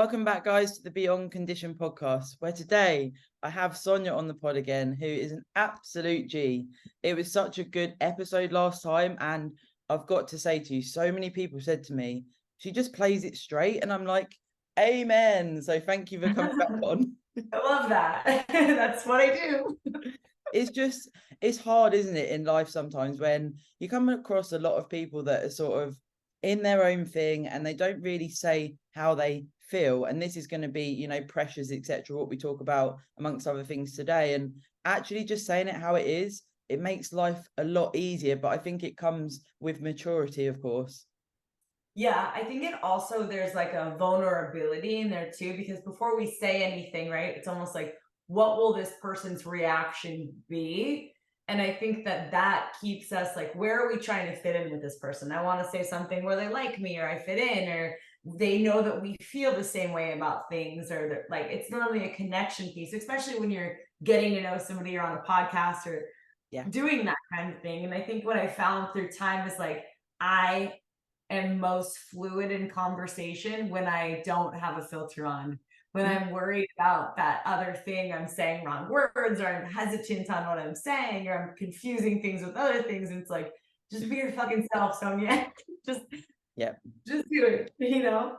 Welcome back, guys, to the Beyond Condition podcast, where today I have Sonia on the pod again, who is an absolute G. It was such a good episode last time, and I've got to say to you, so many people said to me, she just plays it straight, and I'm like, amen. So thank you for coming back on. I love that. That's what I do. It's hard, isn't it, in life sometimes when you come across a lot of people that are sort of in their own thing and they don't really say how they feel. And this is going to be, pressures, etc., what we talk about amongst other things today. And actually just saying it how it is, it makes life a lot easier. But I think it comes with maturity, of course. Yeah, I think it also, there's like a vulnerability in there too, because before we say anything, right, it's almost like, what will this person's reaction be? And I think that keeps us like, where are we trying to fit in with this person? I want to say something where they like me, or I fit in, or they know that we feel the same way about things, or like, it's normally a connection piece, especially when you're getting to know somebody or on a podcast or doing that kind of thing. And I think what I found through time is like, I am most fluid in conversation when I don't have a filter on, when I'm worried about that other thing, I'm saying wrong words, or I'm hesitant on what I'm saying, or I'm confusing things with other things. And it's like, just be your fucking self, Sonia. just do it,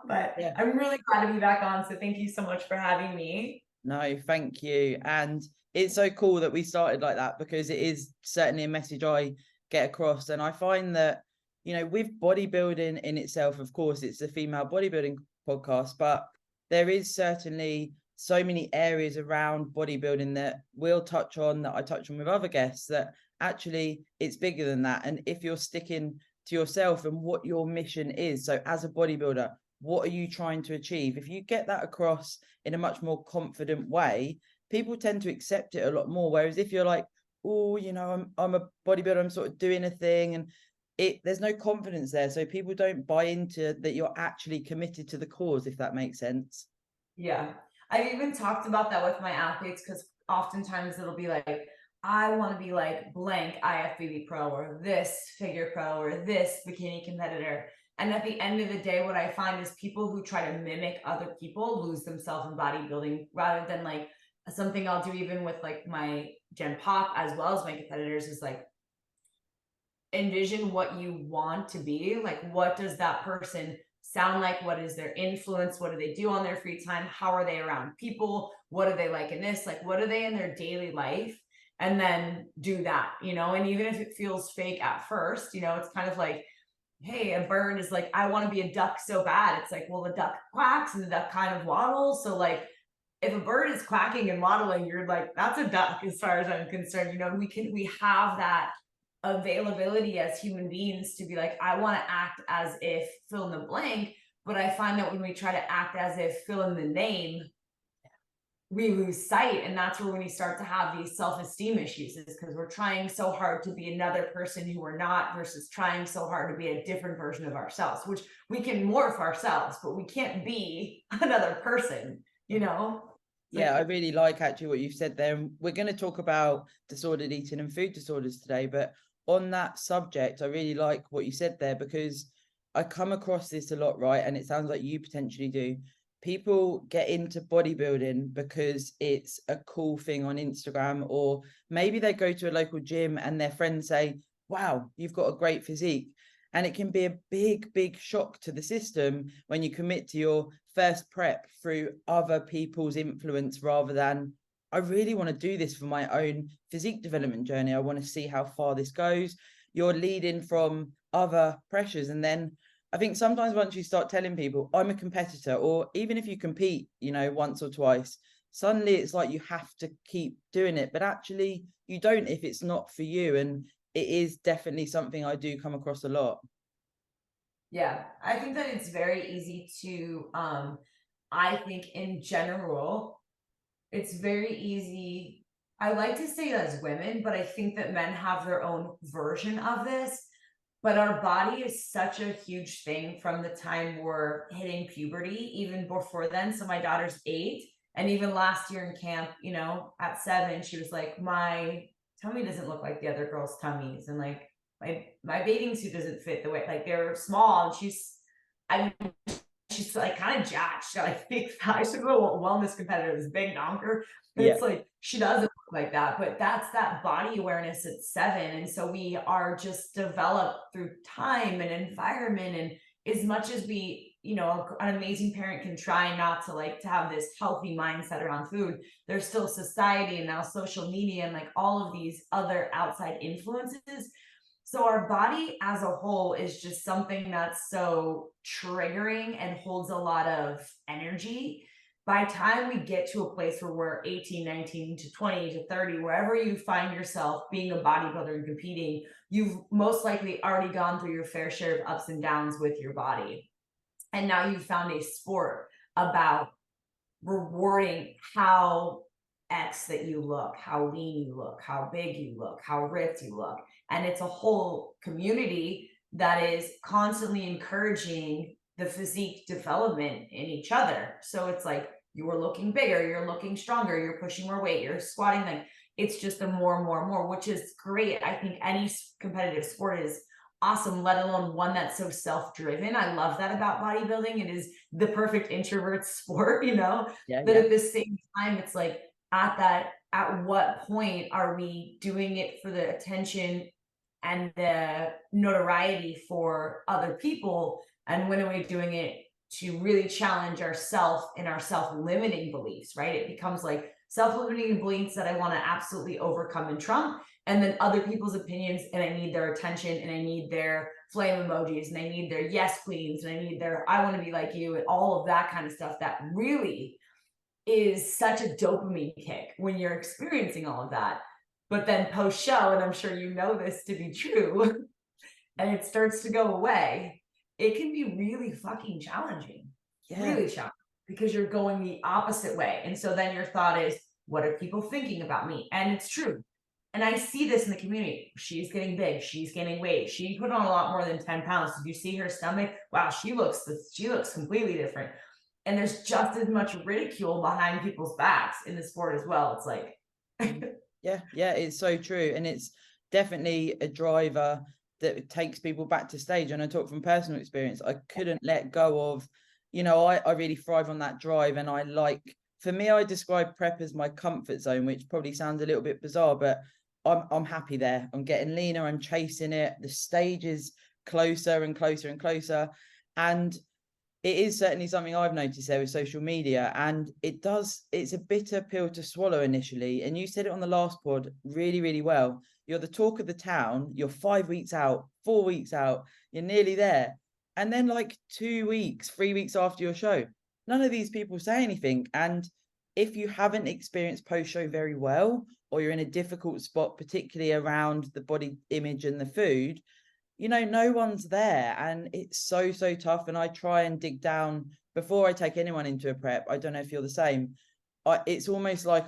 But I'm really glad to be back on. So thank you so much for having me. No, thank you. And it's so cool that we started like that, because it is certainly a message I get across. And I find that, with bodybuilding in itself, of course, it's a female bodybuilding podcast, but there is certainly so many areas around bodybuilding that we'll touch on, that I touch on with other guests, that actually it's bigger than that. And if you're sticking to yourself and what your mission is, so as a bodybuilder, what are you trying to achieve? If you get that across in a much more confident way, people tend to accept it a lot more. Whereas if you're like, oh, I'm a bodybuilder, I'm sort of doing a thing, and there's no confidence there. So people don't buy into that you're actually committed to the cause, if that makes sense. Yeah. I've even talked about that with my athletes, because oftentimes it'll be like, I want to be like blank IFBB pro, or this figure pro, or this bikini competitor. And at the end of the day, what I find is people who try to mimic other people lose themselves in bodybuilding, rather than like something I'll do even with like my Gen Pop as well as my competitors is like, envision what you want to be. Like, what does that person sound like? What is their influence? What do they do on their free time? How are they around people? What do they like in this? Like, what are they in their daily life? And then do that, and even if it feels fake at first, it's kind of like, hey, a bird is like, I want to be a duck so bad. It's like, well, the duck quacks and the duck kind of waddles. So like, if a bird is quacking and waddling, you're like, that's a duck as far as I'm concerned. We have that availability as human beings to be like, I want to act as if fill in the blank. But I find that when we try to act as if fill in the name, we lose sight. And that's where when you start to have these self-esteem issues, is because we're trying so hard to be another person who we're not, versus trying so hard to be a different version of ourselves, which we can morph ourselves, but we can't be another person, Yeah, I really like actually what you've said there. We're going to talk about disordered eating and food disorders today, but on that subject, I really like what you said there, because I come across this a lot, right? And it sounds like you potentially do. People get into bodybuilding because it's a cool thing on Instagram, or maybe they go to a local gym and their friends say, wow, you've got a great physique. And it can be a big, big shock to the system when you commit to your first prep through other people's influence, rather than, I really want to do this for my own physique development journey. I want to see how far this goes. You're leading from other pressures. And then I think sometimes once you start telling people, I'm a competitor, or even if you compete, once or twice, suddenly it's like you have to keep doing it. But actually, you don't if it's not for you. And it is definitely something I do come across a lot. Yeah, I think that it's very easy to, I think in general, it's very easy. I like to say as women, but I think that men have their own version of this. But our body is such a huge thing from the time we're hitting puberty, even before then. So my daughter's 8, and even last year in camp, at 7, she was like, my tummy doesn't look like the other girls' tummies, and like my bathing suit doesn't fit the way, like they're small, and I mean, she's like kind of jacked. She's got like big thighs. She's a little wellness competitor, this big donker. And Yeah. it's like she doesn't look like that, but that's that body awareness at 7. And so we are just developed through time and environment. And as much as we, you know, an amazing parent can try not to like to have this healthy mindset around food, there's still society and now social media and like all of these other outside influences. So our body as a whole is just something that's so triggering and holds a lot of energy. By the time we get to a place where we're 18, 19 to 20 to 30, wherever you find yourself being a bodybuilder and competing, you've most likely already gone through your fair share of ups and downs with your body. And now you've found a sport about rewarding how X that you look, how lean you look, how big you look, how ripped you look. And it's a whole community that is constantly encouraging the physique development in each other. So it's like you're looking bigger, you're looking stronger, you're pushing more weight, you're squatting. Like it's just a more and more and more, which is great. I think any competitive sport is awesome, let alone one that's so self-driven. I love that about bodybuilding. It is the perfect introvert sport, you know, Yeah. but Yeah. at the same time, it's like at what point are we doing it for the attention and the notoriety for other people? And when are we doing it to really challenge ourself and our self-limiting beliefs, right? It becomes like self-limiting beliefs that I want to absolutely overcome and trump, and then other people's opinions, and I need their attention, and I need their flame emojis, and I need their yes queens, and I need their I want to be like you, and all of that kind of stuff that really is such a dopamine kick when you're experiencing all of that. But then post show, and I'm sure you know this to be true, and it starts to go away, it can be really fucking challenging. Yeah. Really challenging because you're going the opposite way. And so then your thought is, what are people thinking about me? And it's true. And I see this in the community. She's getting big. She's gaining weight. She put on a lot more than 10 pounds. Did you see her stomach? Wow, she looks completely different. And there's just as much ridicule behind people's backs in the sport as well. It's like, Yeah, yeah, it's so true. And it's definitely a driver that takes people back to stage. And I talk from personal experience, I couldn't let go of, you know, I really thrive on that drive. And I like, for me, I describe prep as my comfort zone, which probably sounds a little bit bizarre, but I'm happy there. I'm getting leaner, I'm chasing it. The stage is closer and closer and closer. And it is certainly something I've noticed there with social media, and it's a bitter pill to swallow initially. And you said it on the last pod really, really well. You're the talk of the town, you're 5 weeks out, 4 weeks out, you're nearly there. And then like 2 weeks, 3 weeks after your show, none of these people say anything. And if you haven't experienced post-show very well, or you're in a difficult spot, particularly around the body image and the food, you know, no one's there, and it's so tough. And I try and dig down before I take anyone into a prep. I don't know if you're the same. It's almost like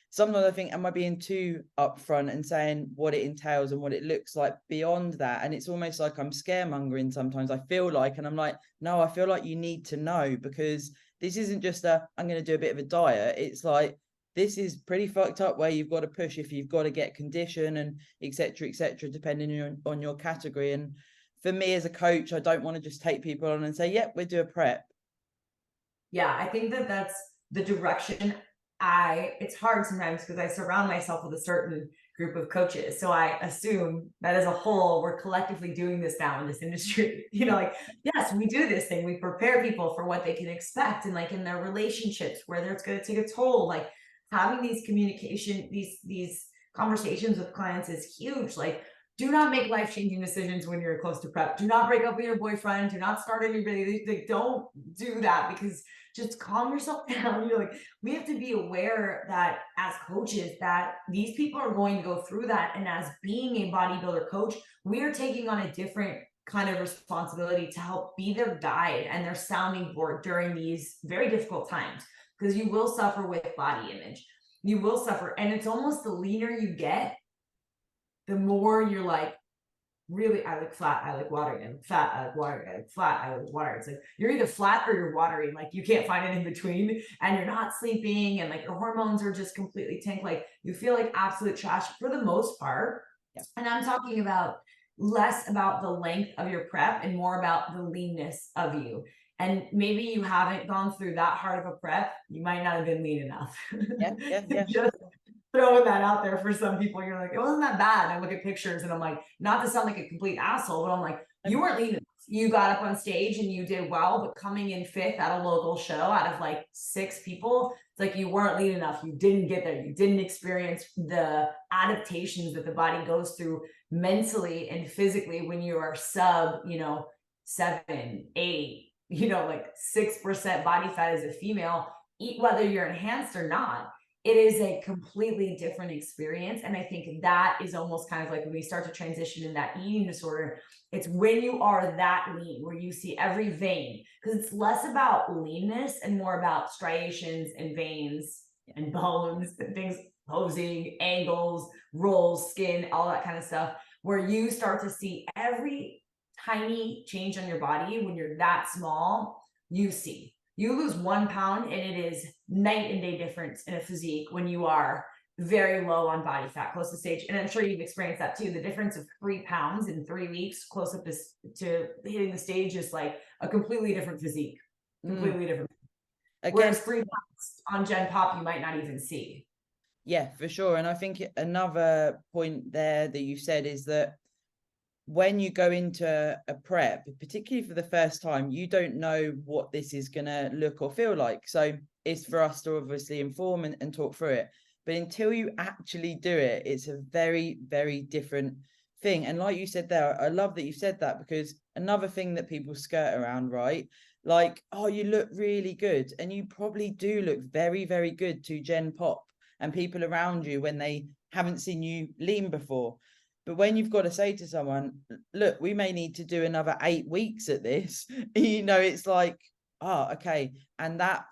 sometimes I think, am I being too upfront and saying what it entails and what it looks like beyond that? And it's almost like I'm scaremongering sometimes, I feel like. And I'm like, no, I feel like you need to know, because this isn't just I'm going to do a bit of a diet. It's like, this is pretty fucked up, where you've got to push if you've got to get condition and etc., depending on your category. And for me as a coach, I don't want to just take people on and say, yep, we do a prep. yeah, I think that that's the direction. It's hard sometimes because I surround myself with a certain group of coaches. So I assume that as a whole, we're collectively doing this now in this industry. You know, like, yes, we do this thing. We prepare people for what they can expect, and like in their relationships, whether it's going to take a toll, like having these communication, these conversations with clients is huge. Like, do not make life-changing decisions when you're close to prep. Do not break up with your boyfriend. Do not start anybody. Like, don't do that, because just calm yourself down. You're like, we have to be aware that as coaches, that these people are going to go through that. And as being a bodybuilder coach, we are taking on a different kind of responsibility to help be their guide and their sounding board during these very difficult times, because you will suffer with body image. You will suffer. And it's almost the leaner you get, the more you're like, really, I like flat, I like watery, I like fat, I like watery, I like flat, I like watery. It's like you're either flat or you're watery. Like you can't find it in between, and you're not sleeping, and like your hormones are just completely tanked. Like you feel like absolute trash for the most part. Yeah. And I'm talking about less about the length of your prep and more about the leanness of you. and maybe you haven't gone through that hard of a prep, you might not have been lean enough. Yeah. Just throwing that out there for some people. You're like, it wasn't that bad. And I look at pictures and I'm like, not to sound like a complete asshole, but I'm like, you weren't lean enough. You got up on stage and you did well, but coming in 5th at a local show out of like 6 people, it's like you weren't lean enough. You didn't get there. You didn't experience the adaptations that the body goes through mentally and physically when you are sub, 7, 8, like 6% body fat as a female, whether you're enhanced or not. It is a completely different experience. And I think that is almost kind of like when we start to transition in that eating disorder, it's when you are that lean, where you see every vein, because it's less about leanness and more about striations and veins and bones and things, posing, angles, rolls, skin, all that kind of stuff, where you start to see every tiny change on your body. When you're that small, you lose 1 pound and it is night and day difference in a physique when you are very low on body fat, close to stage. And I'm sure you've experienced that too. The difference of 3 pounds in 3 weeks, close up to hitting the stage, is like a completely different physique, completely different. Again, whereas 3 pounds on Gen Pop, you might not even see. Yeah, for sure. And I think another point there that you said is that when you go into a prep, particularly for the first time, you don't know what this is going to look or feel like. So it's for us to obviously inform and talk through it. But until you actually do it, it's a very, very different thing. And like you said there, I love that you said that, because another thing that people skirt around, right? Like, oh, you look really good. And you probably do look very, very good to Gen Pop and people around you when they haven't seen you lean before. But when you've got to say to someone, look, we may need to do another 8 weeks at this, it's like, okay. And that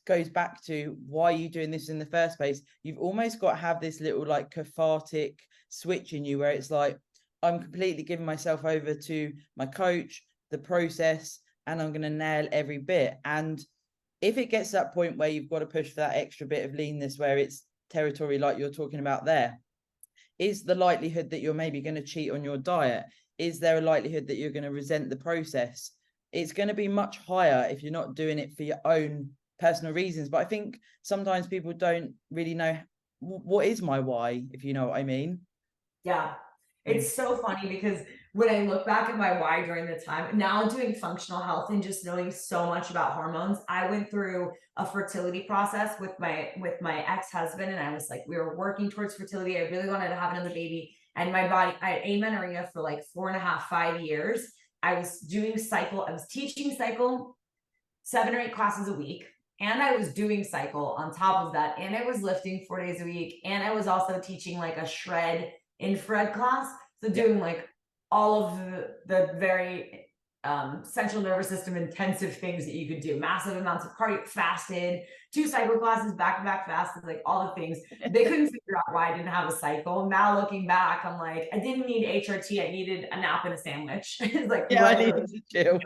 goes back to why are you doing this in the first place? You've almost got to have this little like cathartic switch in you where it's like, I'm completely giving myself over to my coach, the process, and I'm going to nail every bit. And if it gets to that point where you've got to push for that extra bit of leanness, where it's territory like you're talking about there, is the likelihood that you're maybe going to cheat on your diet? Is there a likelihood that you're going to resent the process? It's going to be much higher if you're not doing it for your own personal reasons. But I think sometimes people don't really know what is my why, if you know what I mean. Yeah. It's so funny because when I look back at my why during the time, now doing functional health and just knowing so much about hormones, I went through a fertility process with my ex-husband, and I was like, we were working towards fertility. I really wanted to have another baby. And my body, I had amenorrhea for like 4.5, 5 years. I was teaching cycle 7 or 8 classes a week. And I was doing cycle on top of that. And I was lifting 4 days a week. And I was also teaching like a shred infrared class. So doing like all of the very central nervous system intensive things that you could do, massive amounts of cardio, fasted, 2 cycle classes, back-to-back fasted, like all the things. They couldn't figure out why I didn't have a cycle. Now looking back, I'm like, I didn't need HRT. I needed a nap and a sandwich. It's like, I needed to chill.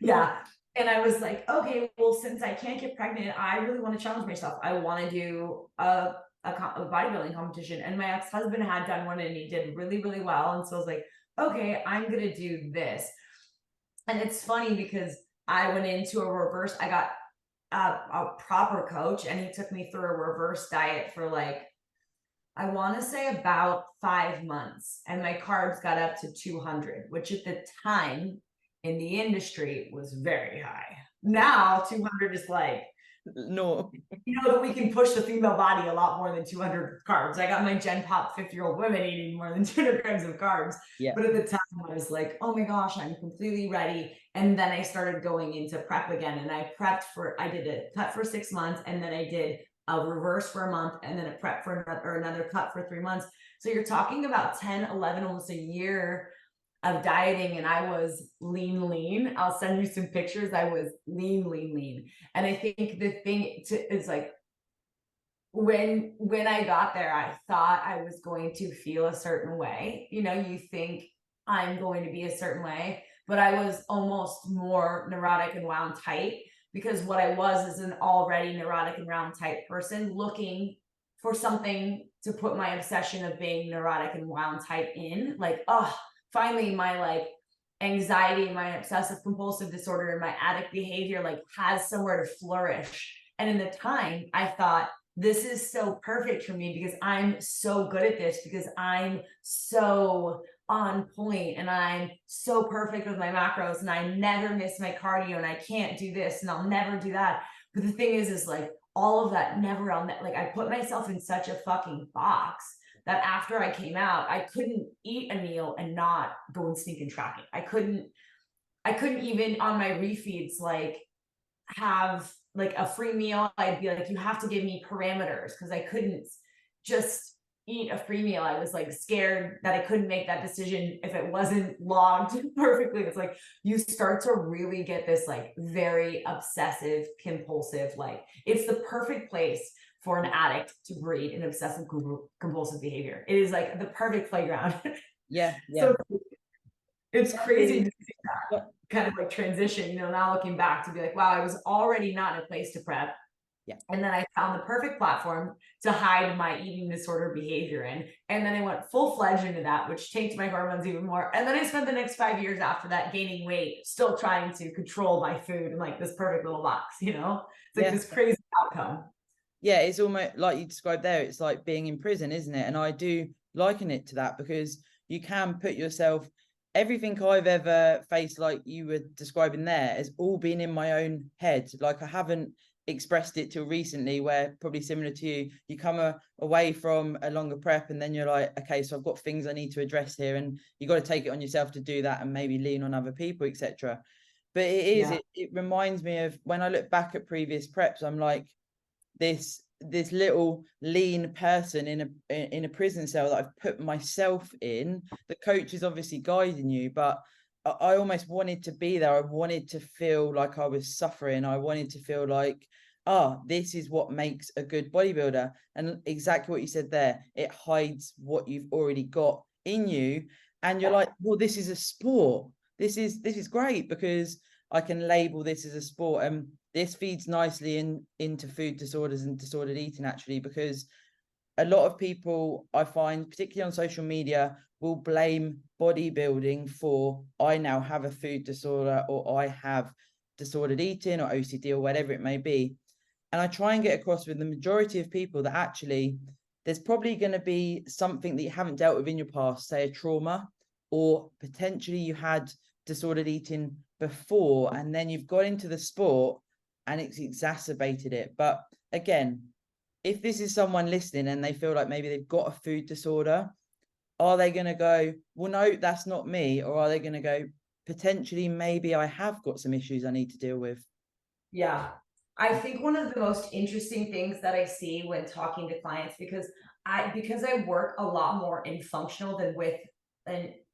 Yeah. And I was like, okay, well, since I can't get pregnant, I really want to challenge myself. I want to do a bodybuilding competition. And my ex-husband had done one and he did really, really well. And so I was like, okay, I'm going to do this. And it's funny because I went into a reverse, I got a proper coach, and he took me through a reverse diet for like, I want to say about 5 months. And my carbs got up to 200, which at the time in the industry was very high. Now 200 is like, No, that we can push the female body a lot more than 200 carbs. I got my Gen Pop 50-year-old women eating more than 200 grams of carbs. Yeah. But at the time I was like, oh my gosh, I'm completely ready. And then I started going into prep again, and I did a cut for 6 months, and then I did a reverse for a month, and then a prep for another cut for 3 months. So you're talking about 10, 11, almost a year of dieting, and I was lean. I'll send you some pictures. I was lean. And I think the thing is like, when I got there, I thought I was going to feel a certain way. You think I'm going to be a certain way, but I was almost more neurotic and wound tight, because what I was is an already neurotic and wound tight person looking for something to put my obsession of being neurotic and wound tight in. Like, oh, finally my like anxiety, my obsessive compulsive disorder, and my addict behavior like has somewhere to flourish. And in the time, I thought, this is so perfect for me because I'm so good at this, because I'm so on point and I'm so perfect with my macros and I never miss my cardio and I can't do this and I'll never do that. But the thing is like all of that never, like I put myself in such a fucking box that after I came out, I couldn't eat a meal and not go and sneak and track it. I couldn't even on my refeeds like have like a free meal. I'd be like, you have to give me parameters, because I couldn't just eat a free meal. I was like scared that I couldn't make that decision if it wasn't logged perfectly. It's like you start to really get this like very obsessive compulsive, like it's the perfect place for an addict to breed an obsessive compulsive behavior. It is like the perfect playground. Yeah, So it's That's crazy really, to see that kind of like transition, you know, now looking back to be like, wow, I was already not in a place to prep. yeah. And then I found the perfect platform to hide my eating disorder behavior in. And then I went full fledged into that, which tanked my hormones even more. And then I spent the next 5 years after that gaining weight, still trying to control my food in like this perfect little box, you know? It's like this crazy outcome. Yeah, it's almost like you described there, it's like being in prison, isn't it? And I do liken it to that, because you can put yourself, everything I've ever faced, like you were describing there, has all been in my own head. Like I haven't expressed it till recently, where probably similar to you, you come away from a longer prep and then you're like, okay, so I've got things I need to address here, and you got to take it on yourself to do that and maybe lean on other people, etc. But it reminds me of when I look back at previous preps, I'm like, this little lean person in a prison cell that I've put myself in. The coach is obviously guiding you, but I almost wanted to be there. I wanted to feel like I was suffering. I wanted to feel like, this is what makes a good bodybuilder. And exactly what you said there, it hides what you've already got in you. And you're like, well, this is a sport. This is great because I can label this as a sport. And this feeds nicely into food disorders and disordered eating, actually, because a lot of people, I find, particularly on social media, will blame bodybuilding for, I now have a food disorder, or I have disordered eating or OCD or whatever it may be. And I try and get across with the majority of people that actually there's probably going to be something that you haven't dealt with in your past, say a trauma, or potentially you had disordered eating before and then you've got into the sport and it's exacerbated it. But again, if this is someone listening and they feel like maybe they've got a food disorder, are they going to go, well, no, that's not me? Or are they going to go, potentially, maybe I have got some issues I need to deal with? Yeah. I think one of the most interesting things that I see when talking to clients, because I work a lot more in functional than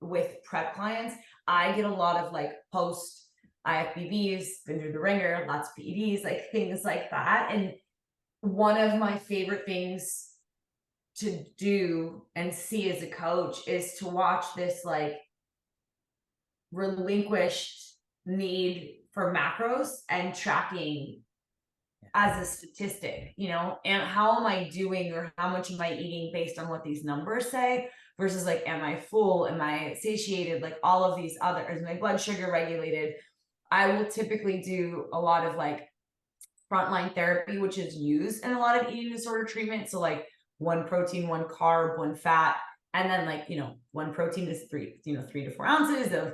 with prep clients, I get a lot of like post IFBBs, been through the ringer, lots of PEDs, like things like that. And one of my favorite things to do and see as a coach is to watch this like relinquished need for macros and tracking as a statistic, you know, and how am I doing or how much am I eating based on what these numbers say versus like, am I full? Am I satiated? Like all of these other, is my blood sugar regulated? I will typically do a lot of like frontline therapy, which is used in a lot of eating disorder treatment. So like one protein, one carb, one fat, and then like, you know, one protein is 3 to 4 ounces of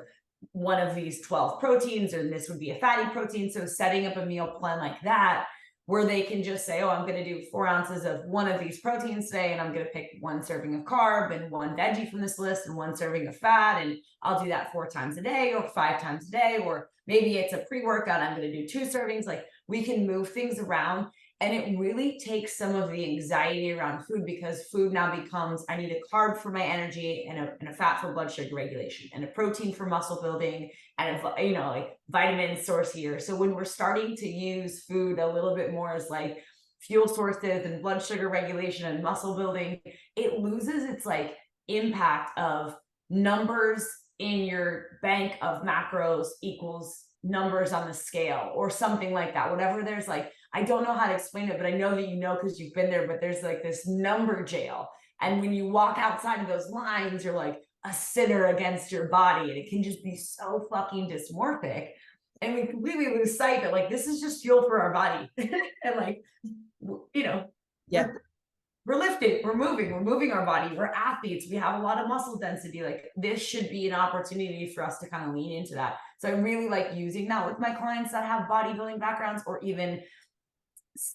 one of these 12 proteins, and this would be a fatty protein. So setting up a meal plan like that, where they can just say, oh, I'm going to do 4 ounces of one of these proteins today, and I'm going to pick one serving of carb and one veggie from this list and one serving of fat. And I'll do that 4 times a day or 5 times a day, or maybe it's a pre-workout, I'm going to do 2 servings. Like we can move things around. And it really takes some of the anxiety around food, because food now becomes, I need a carb for my energy and a fat for blood sugar regulation and a protein for muscle building and a, you know, like vitamin source here. So when we're starting to use food a little bit more as like fuel sources and blood sugar regulation and muscle building, it loses its like impact of numbers in your bank of macros equals numbers on the scale or something like that. Whatever, there's like, I don't know how to explain it, but I know that you know because you've been there, but there's like this number jail. And when you walk outside of those lines, you're like, a sinner against your body, and it can just be so fucking dysmorphic. And we completely lose sight that like this is just fuel for our body. And like, you know, Yeah. we're lifting, we're moving our body, we're athletes, we have a lot of muscle density. Like this should be an opportunity for us to kind of lean into that. So I really like using that with my clients that have bodybuilding backgrounds, or even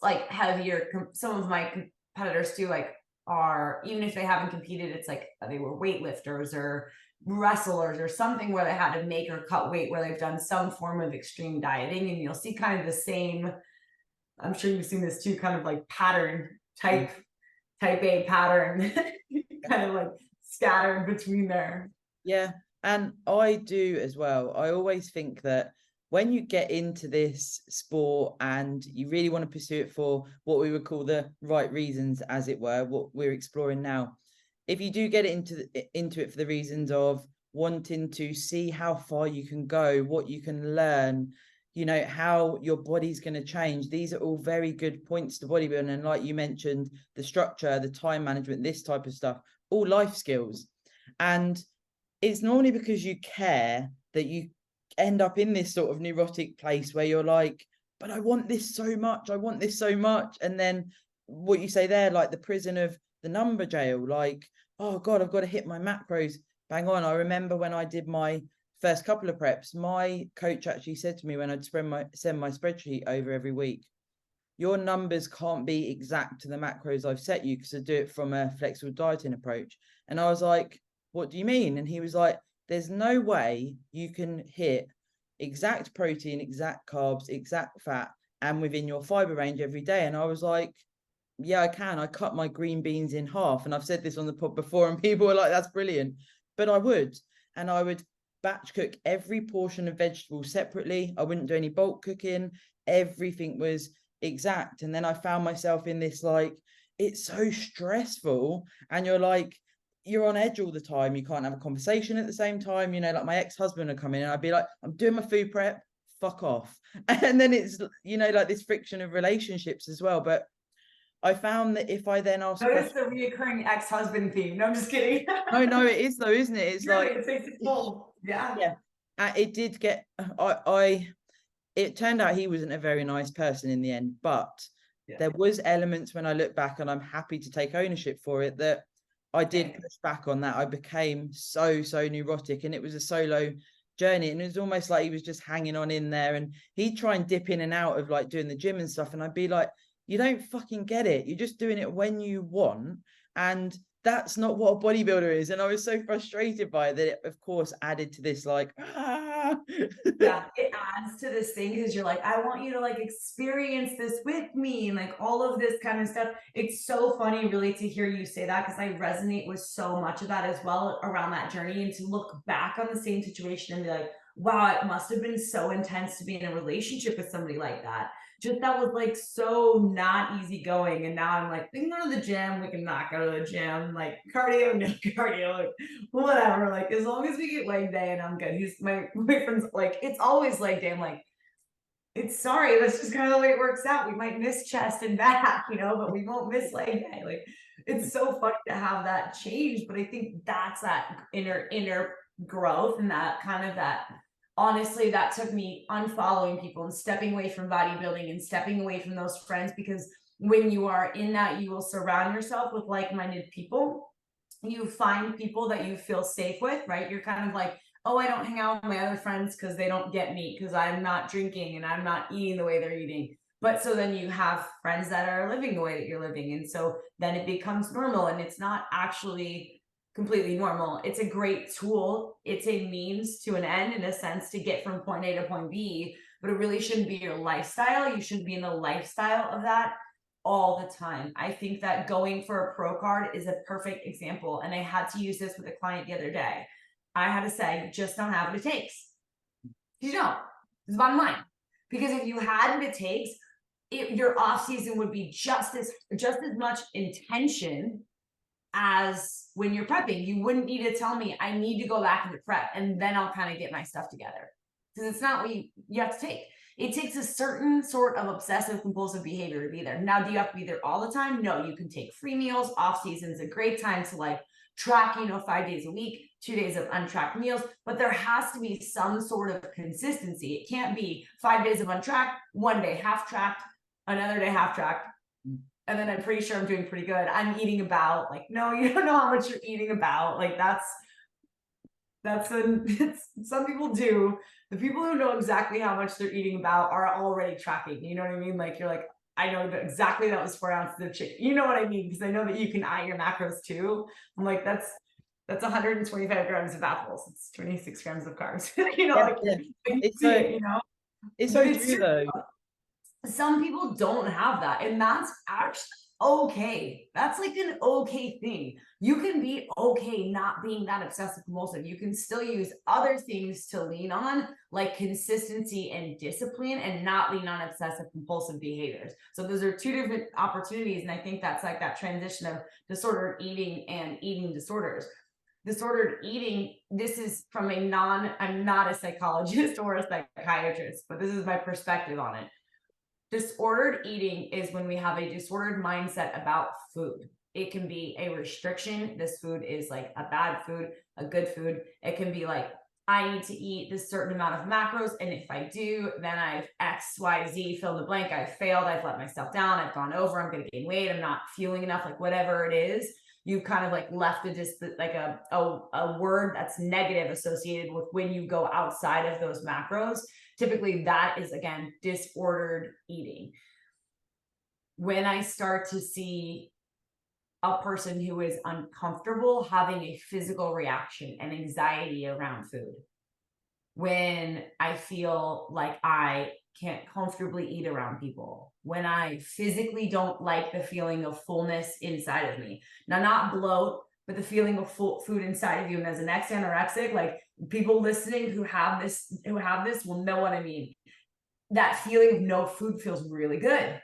like heavier. Some of my competitors too, like, are, even if they haven't competed, it's like they were weightlifters or wrestlers or something where they had to make or cut weight, where they've done some form of extreme dieting, and you'll see kind of the same, I'm sure you've seen this too, kind of like pattern, type A pattern, kind of like scattered between there. Yeah, and I do as well. I always think that when you get into this sport and you really want to pursue it for what we would call the right reasons, as it were, what we're exploring now, if you do get into it for the reasons of wanting to see how far you can go, what you can learn, you know, how your body's going to change, these are all very good points to bodybuilding. And like you mentioned, the structure, the time management, this type of stuff, all life skills. And it's normally because you care that you end up in this sort of neurotic place where you're like, but I want this so much, I want this so much. And then what you say there, like the prison of the number jail, like, oh God, I've got to hit my macros. Bang on. I remember when I did my first couple of preps, my coach actually said to me when I'd send my spreadsheet over every week, your numbers can't be exact to the macros I've set you, because I do it from a flexible dieting approach. And I was like, what do you mean? And he was like, there's no way you can hit exact protein, exact carbs, exact fat, and within your fiber range every day. And I was like, yeah, I can. I cut my green beans in half. And I've said this on the pod before, and people were like, that's brilliant. But I would. And I would batch cook every portion of vegetables separately. I wouldn't do any bulk cooking. Everything was exact. And then I found myself in this, like, it's so stressful. And you're like, you're on edge all the time. You can't have a conversation at the same time. You know, like my ex-husband would come in and I'd be like, I'm doing my food prep, fuck off. And then it's, you know, like this friction of relationships as well. But I found that if I then ask Notice the reoccurring ex-husband theme. No, I'm just kidding. no, it is though, isn't it? It's Really, like, it takes it full. Yeah. it did get, it turned out he wasn't a very nice person in the end, but there was elements when I look back, and I'm happy to take ownership for it, that I did push back on that. I became so neurotic, and it was a solo journey, and it was almost like he was just hanging on in there, and he'd try and dip in and out of like doing the gym and stuff, and I'd be like, you don't fucking get it. You're just doing it when you want, and that's not what a bodybuilder is. And I was so frustrated by it that it, of course, added to this, like, Yeah, it adds to this thing because you're like, I want you to like experience this with me, and like all of this kind of stuff. It's so funny really to hear you say that, because I resonate with so much of that as well around that journey, and to look back on the same situation and be like, wow, it must have been so intense to be in a relationship with somebody like that. Just that was like so not easy going. And now I'm like, we can go to the gym, we can not go to the gym, like cardio, no cardio, like, whatever. Like as long as we get leg day and I'm good. He's my boyfriend's like, it's always leg day. I'm like, it's sorry, that's just kind of the way it works out. We might miss chest and back, you know, but we won't miss leg day. Like it's so funny to have that change. But I think that's that inner growth, and that kind of that, honestly, that took me unfollowing people and stepping away from bodybuilding and stepping away from those friends, because when you are in that, you will surround yourself with like-minded people. You find people that you feel safe with, right? You're kind of like, oh, I don't hang out with my other friends because they don't get me, because I'm not drinking and I'm not eating the way they're eating. But so then you have friends that are living the way that you're living. And so then it becomes normal, and it's not actually completely normal. It's a great tool. It's a means to an end, in a sense, to get from point A to point B, but it really shouldn't be your lifestyle. You shouldn't be in the lifestyle of that all the time. I think that going for a pro card is a perfect example. And I had to use this with a client the other day. I had to say, you just don't have what it takes. You don't. It's the bottom line. Because if you had what it takes, your off season would be just as much intention as when you're prepping. You wouldn't need to tell me, I need to go back into prep and then I'll kind of get my stuff together. Because it's not what you have to take. It takes a certain sort of obsessive compulsive behavior to be there. Now, do you have to be there all the time? No, you can take free meals. Off season's a great time to like track, 5 days a week. 2 days of untracked meals, but there has to be some sort of consistency. It can't be 5 days of untracked, 1 day half tracked, another day half tracked, and then I'm pretty sure I'm doing pretty good. I'm eating about, like, no, you don't know how much you're eating about. Like some people do. The people who know exactly how much they're eating about are already tracking. You know what I mean? Like, you're like, I know that exactly that was 4 ounces of chicken. You know what I mean? Because I know that you can eye your macros too. I'm like, that's 125 grams of apples. It's 26 grams of carbs. You know, Yeah, like, yeah. you It's see so it, you know, it's but so it's true just, though. some people don't have that, and that's actually okay. That's like an okay thing. You can be okay not being that obsessive compulsive. You can still use other things to lean on, like consistency and discipline, and not lean on obsessive compulsive behaviors. So those are two different opportunities, and I think that's like that transition of disordered eating and eating disorders. Disordered eating, this is from I'm not a psychologist or a psychiatrist, but this is my perspective on it. Disordered eating is when we have a disordered mindset about food. It can be a restriction. This food is like a bad food, a good food. It can be like, I need to eat this certain amount of macros, and if I do, then I've X, Y, Z, fill in the blank. I've failed. I've let myself down. I've gone over. I'm going to gain weight. I'm not fueling enough. Like, whatever it is, you've kind of like left like a word that's negative associated with when you go outside of those macros. Typically, that is, again, disordered eating. When I start to see a person who is uncomfortable having a physical reaction and anxiety around food, when I feel like I can't comfortably eat around people, when I physically don't like the feeling of fullness inside of me. Now, not bloat, but the feeling of full food inside of you. And as an ex-anorexic, like, people listening who have this will know what I mean. That feeling of no food feels really good.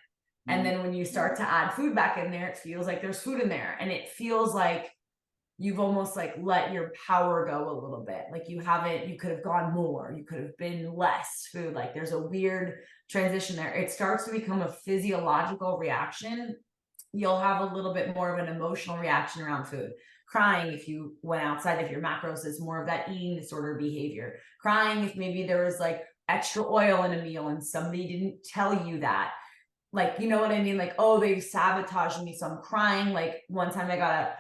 And then when you start to add food back in there, it feels like there's food in there. And it feels like you've almost like let your power go a little bit. Like, you could have gone more, you could have been less food. Like, there's a weird transition there. It starts to become a physiological reaction. You'll have a little bit more of an emotional reaction around food. Crying if you went outside of your macros is more of that eating disorder behavior. Crying if maybe there was like extra oil in a meal and somebody didn't tell you that. Like, you know what I mean? Like, oh, they sabotaged me, so I'm crying. Like, one time I got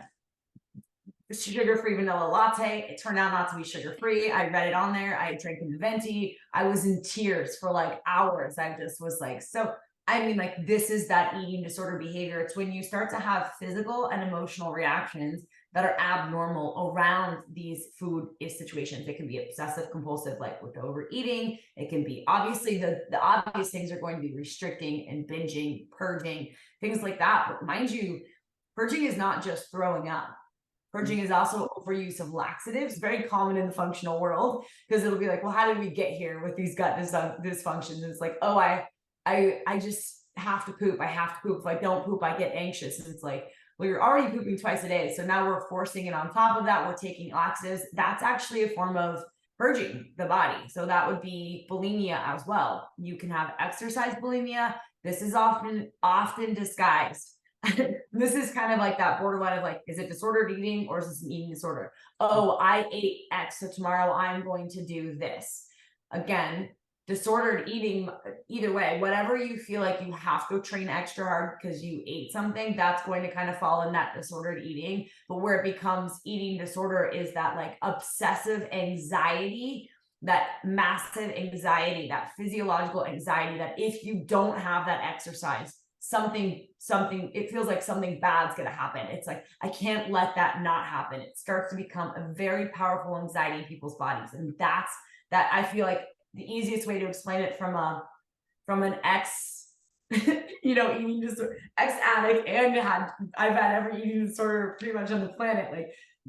a sugar-free vanilla latte. It turned out not to be sugar-free. I read it on there. I drank in the venti. I was in tears for like hours. I just was like, so, I mean, like, this is that eating disorder behavior. It's when you start to have physical and emotional reactions that are abnormal around these food situations. It can be obsessive compulsive, like with overeating. It can be, obviously, the obvious things are going to be restricting and binging, purging, things like that. But mind you, purging is not just throwing up. Purging is also overuse of laxatives, very common in the functional world, because it'll be like, well, how did we get here with these gut dysfunctions? And it's like, oh, I just have to poop. I have to poop. If I don't poop, I get anxious. And it's like, well, you're already pooping twice a day. So now we're forcing it on top of that. We're taking laxatives. That's actually a form of purging the body. So that would be bulimia as well. You can have exercise bulimia. This is often disguised. This is kind of like that borderline of like, is it disordered eating or is this an eating disorder? Oh, I ate X, so tomorrow I'm going to do this. Again, disordered eating, either way, whatever you feel like you have to train extra hard because you ate something, that's going to kind of fall in that disordered eating. But where it becomes eating disorder is that like obsessive anxiety, that massive anxiety, that physiological anxiety, that if you don't have that exercise, something, it feels like something bad's going to happen. It's like, I can't let that not happen. It starts to become a very powerful anxiety in people's bodies. And that's that. I feel like the easiest way to explain it from an ex, eating disorder, ex addict, and I've had every eating disorder pretty much on the planet. Like,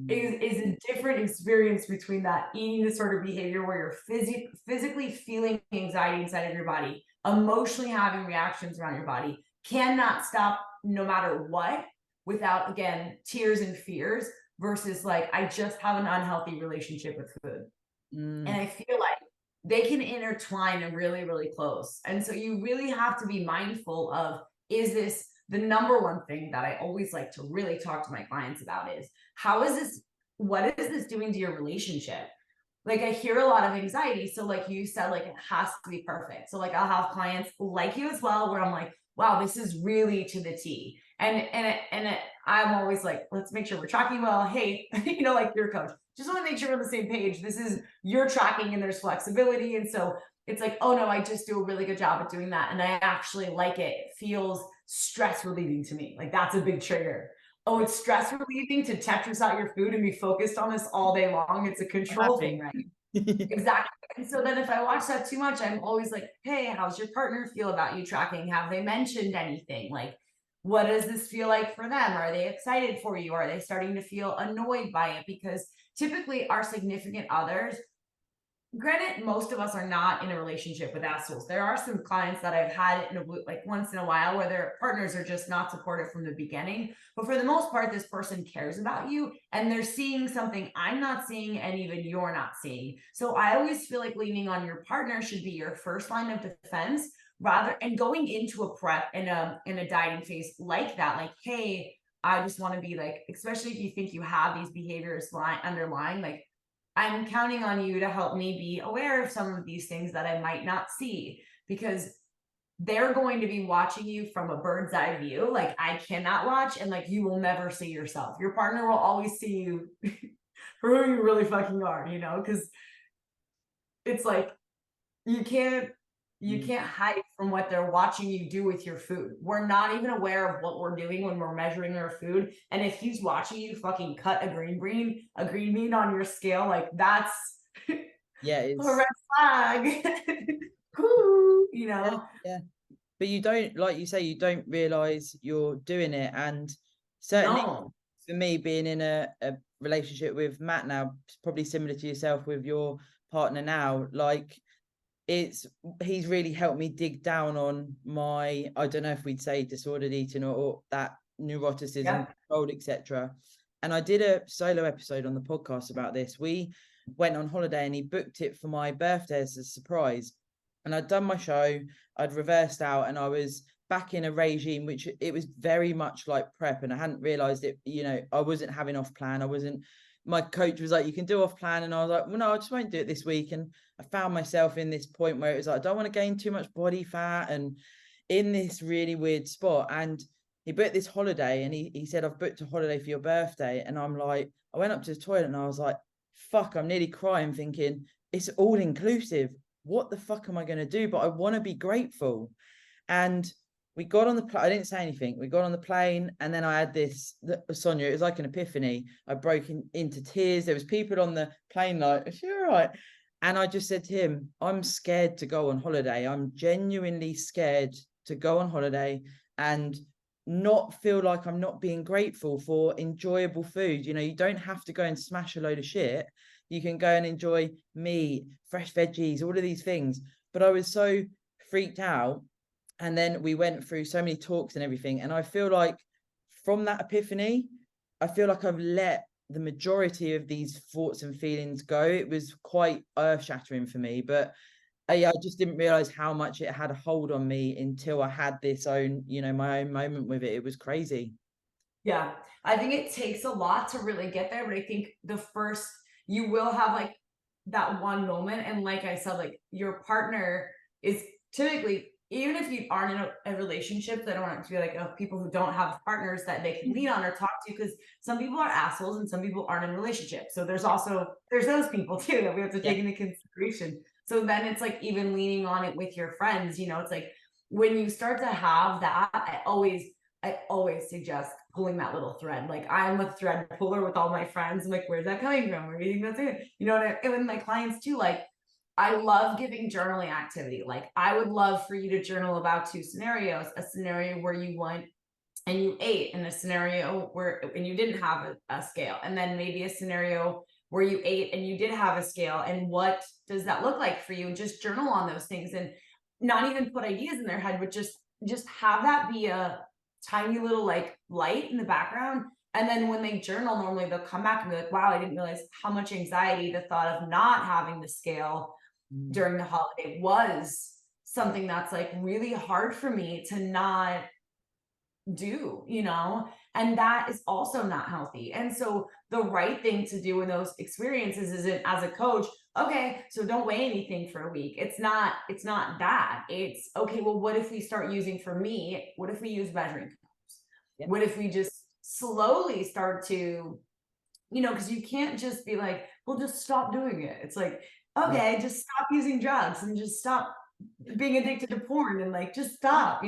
is a different experience between that eating disorder behavior where you're physically feeling anxiety inside of your body, emotionally having reactions around your body, cannot stop no matter what, without, again, tears and fears, versus like, I just have an unhealthy relationship with food. And I feel like they can intertwine and really, really close. And so you really have to be mindful of, is this the number one thing that I always like to really talk to my clients about is, how is this what is this doing to your relationship? Like I hear a lot of anxiety. So like you said, like it has to be perfect. So like I'll have clients like you as well, where I'm like, wow, this is really to the T. I'm always like, let's make sure we're tracking well. Hey, you know, like your coach, just want to make sure we're on the same page. This is your tracking and there's flexibility. And so it's like, oh no, I just do a really good job at doing that. And I actually like it. It feels stress relieving to me. Like that's a big trigger. Oh, it's stress relieving to Tetris out your food and be focused on this all day long. It's a I'm control happy. thing, right? Exactly. And so then if I watch that too much, I'm always like, hey, how's your partner feel about you tracking? Have they mentioned anything? Like, what does this feel like for them? Are they excited for you? Are they starting to feel annoyed by it? Because typically our significant others, granted, most of us are not in a relationship with assholes. There are some clients that I've had in a like once in a while where their partners are just not supportive from the beginning. But for the most part, this person cares about you and they're seeing something I'm not seeing and even you're not seeing. So I always feel like leaning on your partner should be your first line of defense rather and going into a prep in a dieting phase like that, like, hey, I just want to be like, especially if you think you have these behaviors underlying, like I'm counting on you to help me be aware of some of these things that I might not see because they're going to be watching you from a bird's eye view. Like I cannot watch and like you will never see yourself. Your partner will always see you for who you really fucking are, you know, because it's like you can't hide from what they're watching you do with your food. We're not even aware of what we're doing when we're measuring our food. And if he's watching you fucking cut a green bean on your scale, like that's Yeah, a it's red flag. Woo, you yeah, know? yeah. But you don't, like you say, you don't realize you're doing it. And certainly No. for me, being in a relationship with Matt now, probably similar to yourself with your partner now, like it's he's really helped me dig down on my, I don't know if we'd say disordered eating or that neuroticism, Yep. control, etc. And I did a solo episode on the podcast about this. We went on holiday and he booked it for my birthday as a surprise. And I'd done my show, I'd reversed out, and I was back in a regime which it was very much like prep, and I hadn't realized it. You know, I wasn't having off plan. I wasn't. My coach was like, "You can do off plan," and I was like, "Well, no, I just won't do it this week." And I found myself in this point where it was like, I don't want to gain too much body fat, and in this really weird spot. And he booked this holiday, and he said, "I've booked a holiday for your birthday." And I'm like, I went up to the toilet and I was like, fuck, I'm nearly crying, thinking it's all inclusive. What the fuck am I going to do? But I want to be grateful. And we got on the plane. I didn't say anything. We got on the plane, and then I had this, Sonia, it was like an epiphany. I broke into tears. There was people on the plane like, is she all right? And I just said to him, I'm scared to go on holiday. I'm genuinely scared to go on holiday and not feel like I'm not being grateful for enjoyable food. You know, you don't have to go and smash a load of shit. You can go and enjoy meat, fresh veggies, all of these things. But I was so freaked out. And then we went through so many talks and everything. And I feel like from that epiphany, I feel like I've let the majority of these thoughts and feelings go. It was quite earth shattering for me, but I just didn't realize how much it had a hold on me until I had this own, you know, my own moment with it. It was crazy. Yeah. I think it takes a lot to really get there, but I think the first you will have like that one moment. And like I said, like your partner is typically, even if you aren't in a relationship, they don't want it to be like of people who don't have partners that they can lean on or talk to, because some people are assholes and some people aren't in relationships. So there's also there's those people too that we have to Yeah. take into consideration. So then it's like even leaning on it with your friends, you know, it's like when you start to have that, I always suggest pulling that little thread. Like I'm a thread puller with all my friends. I'm like, where's that coming from? Where do you think that's it? You know, and with my clients too, like I love giving journaling activity. Like I would love for you to journal about two scenarios, a scenario where you went and you ate, and a scenario where and you didn't have a scale, and then maybe a scenario where you ate and you did have a scale, and what does that look like for you? And just journal on those things, and not even put ideas in their head, but just have that be a tiny little like light in the background. And then when they journal, normally they'll come back and be like, wow, I didn't realize how much anxiety the thought of not having the scale during the holiday was something that's like really hard for me to not do, and that is also not healthy. And so the right thing to do in those experiences isn't, as a coach, okay, so don't weigh anything for a week. It's not that. It's okay, well, what if we start using, for me, what if we use measuring cups? Yeah. What if we just slowly start to, because you can't just be like, well, just stop doing it. It's like, okay, just stop using drugs and just stop being addicted to porn, and like, just stop,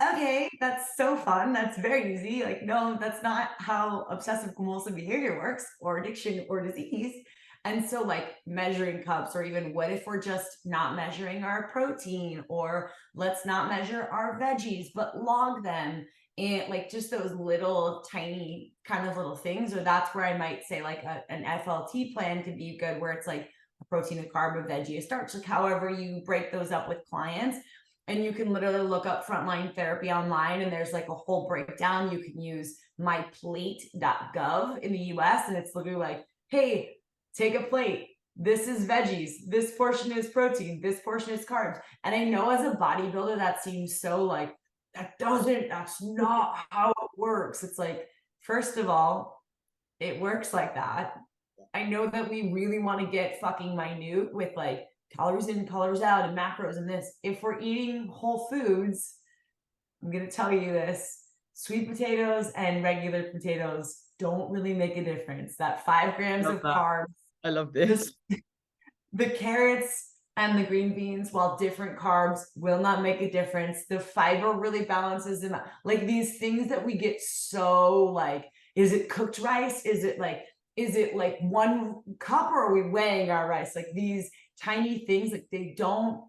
okay, that's so fun. That's very easy. Like, no, that's not how obsessive compulsive behavior works, or addiction, or disease. And so, like, measuring cups, or even what if we're just not measuring our protein, or let's not measure our veggies, but log them. And like, just those little tiny kind of little things. Or that's where I might say, like, an FLT plan could be good, where it's like a protein, a carb, a veggie, a starch, like however you break those up with clients. And you can literally look up frontline therapy online, and there's like a whole breakdown. You can use myplate.gov in the US, and it's literally like, hey, take a plate. This is veggies. This portion is protein. This portion is carbs. And I know, as a bodybuilder, that seems so like, that's not how it works. It's like, first of all, it works like that. I know that we really want to get fucking minute with like calories in, calories out, and macros and this. If we're eating whole foods, I'm going to tell you this: sweet potatoes and regular potatoes don't really make a difference. That 5 grams Love of that. carbs, I love this. the carrots and the green beans, while different carbs, will not make a difference. The fiber really balances them out. Like, these things that we get so like, is it cooked rice? Is it like 1 cup, or are we weighing our rice? Like, these tiny things, like, they don't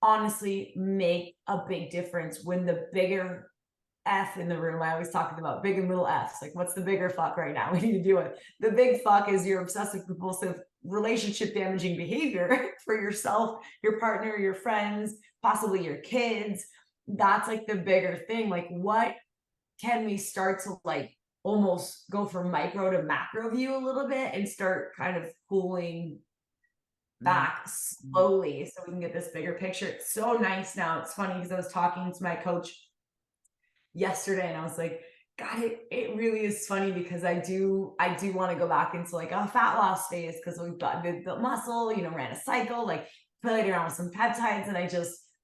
honestly make a big difference when the bigger F in the room. I always talking about big and little F's. Like, what's the bigger fuck right now? We need to do it. The big fuck is your obsessive compulsive relationship damaging behavior for yourself, your partner, your friends, possibly your kids. That's like the bigger thing. Like, what can we start to like almost go from micro to macro view a little bit, and start kind of pulling back slowly, so we can get this bigger picture? It's so nice now. It's funny, because I was talking to my coach yesterday, and I was like, God, it really is funny, because I do want to go back into like a fat loss phase, because we've built muscle, ran a cycle, like played around with some peptides, and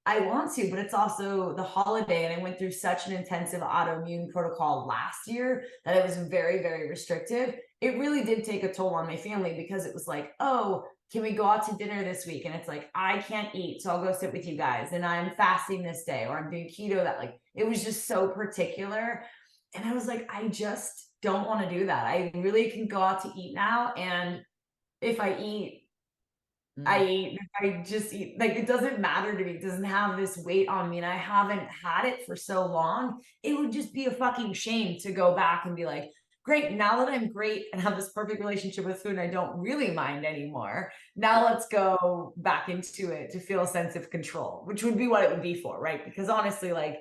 I want to, but it's also the holiday, and I went through such an intensive autoimmune protocol last year that it was very, very restrictive. It really did take a toll on my family, because it was like, oh, can we go out to dinner this week? And it's like, I can't eat, so I'll go sit with you guys. And I'm fasting this day, or I'm doing keto that, like, it was just so particular. And I was like, I just don't want to do that. I really can go out to eat now. And if I eat, I eat. If I just eat, like, it doesn't matter to me. It doesn't have this weight on me. And I haven't had it for so long. It would just be a fucking shame to go back and be like, great, now that I'm great and have this perfect relationship with food, and I don't really mind anymore, now let's go back into it to feel a sense of control, which would be what it would be for, right? Because honestly, like,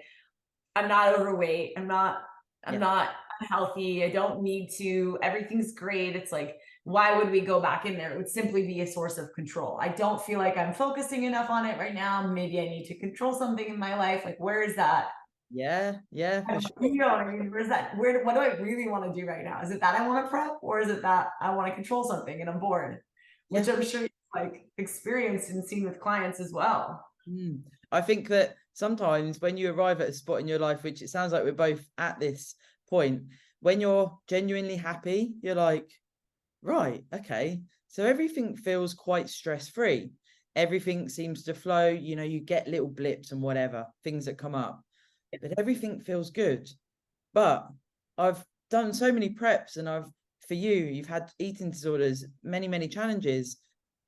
I'm not overweight. I'm not unhealthy. I don't need to. Everything's great. It's like, why would we go back in there? It would simply be a source of control. I don't feel like I'm focusing enough on it right now. Maybe I need to control something in my life. Like, where is that? Yeah, for sure. Where's that? What do I really want to do right now? Is it that I want to prep, or is it that I want to control something and I'm bored? Which I'm sure you've like experienced and seen with clients as well. I think that sometimes when you arrive at a spot in your life, which it sounds like we're both at this point, when you're genuinely happy, you're like, right, okay, so everything feels quite stress-free. Everything seems to flow, you get little blips and whatever, things that come up, but everything feels good. But I've done so many preps, and for you've had eating disorders, many, many challenges,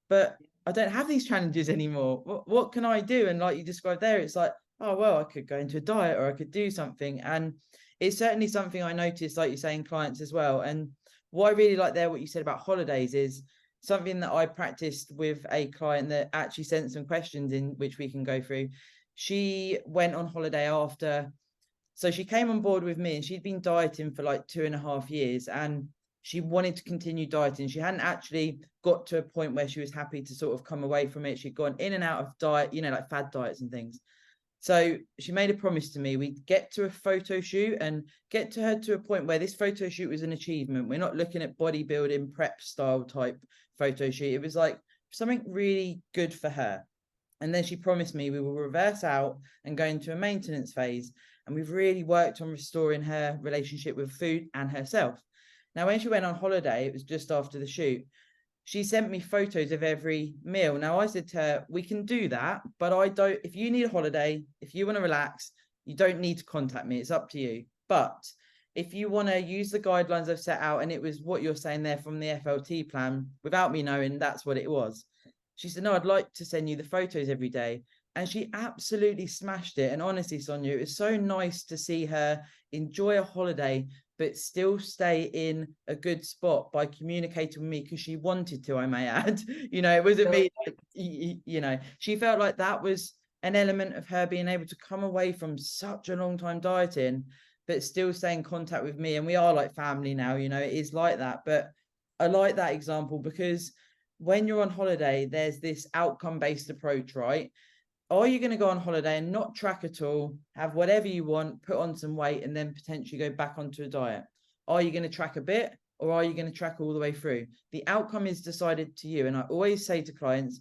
but I don't have these challenges anymore. What can I do? And like you described there, it's like, oh, well, I could go into a diet, or I could do something. And it's certainly something I noticed, like you're saying, clients as well. And what I really like there, what you said about holidays, is something that I practiced with a client that actually sent some questions in, which we can go through. She went on holiday so she came on board with me, and she'd been dieting for like 2.5 years, and she wanted to continue dieting. She hadn't actually got to a point where she was happy to sort of come away from it. She'd gone in and out of diet, like fad diets and things. So she made a promise to me, we'd get to a photo shoot and get to her to a point where this photo shoot was an achievement. We're not looking at bodybuilding prep style type photo shoot. It was like something really good for her. And then she promised me we will reverse out and go into a maintenance phase. And we've really worked on restoring her relationship with food and herself. Now, when she went on holiday, it was just after the shoot, she sent me photos of every meal. Now, I said to her, we can do that, but I don't, if you need a holiday, if you want to relax, you don't need to contact me. It's up to you. But if you want to use the guidelines I've set out, and it was what you're saying there from the FLT plan, without me knowing that's what it was. She said, no, I'd like to send you the photos every day. And she absolutely smashed it. And honestly, Sonia, it was so nice to see her enjoy a holiday, but still stay in a good spot by communicating with me, because she wanted to, I may add. You know, it wasn't me, like, you know, she felt like that was an element of her being able to come away from such a long time dieting, but still stay in contact with me. And we are like family now, you know, it is like that. But I like that example, because when you're on holiday, there's this outcome-based approach, right? Are you going to go on holiday and not track at all, have whatever you want, put on some weight, and then potentially go back onto a diet? Are you going to track a bit, or are you going to track all the way through? The outcome is decided to you. And I always say to clients,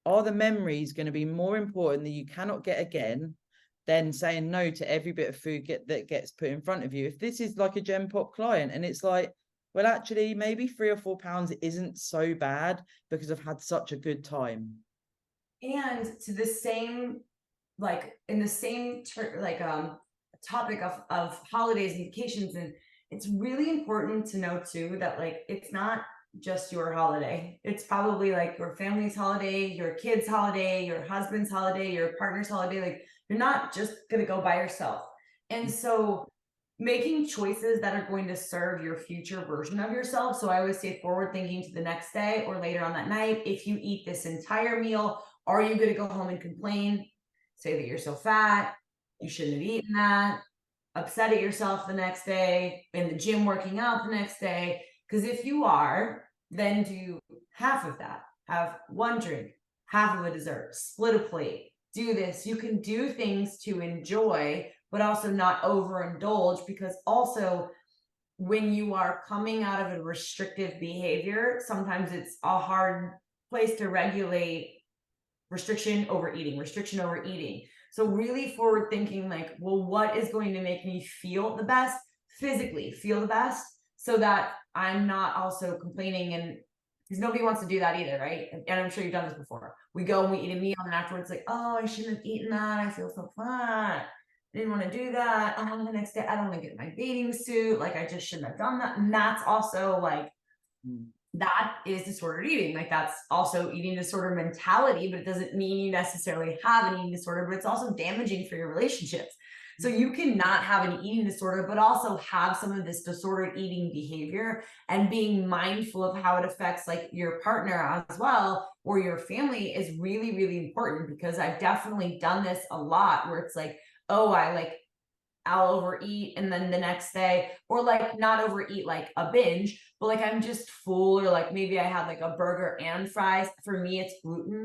are the memories going to be more important that you cannot get again than saying no to every bit of food that gets put in front of you? If this is like a Gen Pop client and it's like, well, actually, maybe 3 or 4 pounds isn't so bad because I've had such a good time. And to the same, like in the same topic of holidays and vacations, and it's really important to know too that like it's not just your holiday. It's probably like your family's holiday, your kids' holiday, your husband's holiday, your partner's holiday. Like you're not just gonna go by yourself. And so making choices that are going to serve your future version of yourself. So I always say forward thinking to the next day or later on that night. If you eat this entire meal, are you going to go home and complain? Say that you're so fat, you shouldn't have eaten that, upset at yourself the next day, in the gym working out the next day. Because if you are, then do half of that. Have one drink, half of a dessert, split a plate, do this. You can do things to enjoy, but also not overindulge, because also when you are coming out of a restrictive behavior, sometimes it's a hard place to regulate restriction over eating. So really forward thinking, like, well, what is going to make me feel the best, physically feel the best, so that I'm not also complaining. And because nobody wants to do that either, right? And I'm sure you've done this before. We go and we eat a meal and afterwards like, oh, I shouldn't have eaten that, I feel so fat, I didn't want to do that. Oh, the next day I don't want to get my bathing suit, like I just shouldn't have done that. And that's also like that is disordered eating. Like that's also eating disorder mentality, but it doesn't mean you necessarily have an eating disorder, but it's also damaging for your relationships. So you cannot have an eating disorder, but also have some of this disordered eating behavior, and being mindful of how it affects like your partner as well, or your family, is really, really important. Because I've definitely done this a lot where it's like, oh, I'll overeat, and then the next day, or like not overeat like a binge, but like I'm just full, or like maybe I had like a burger and fries. For me, it's gluten.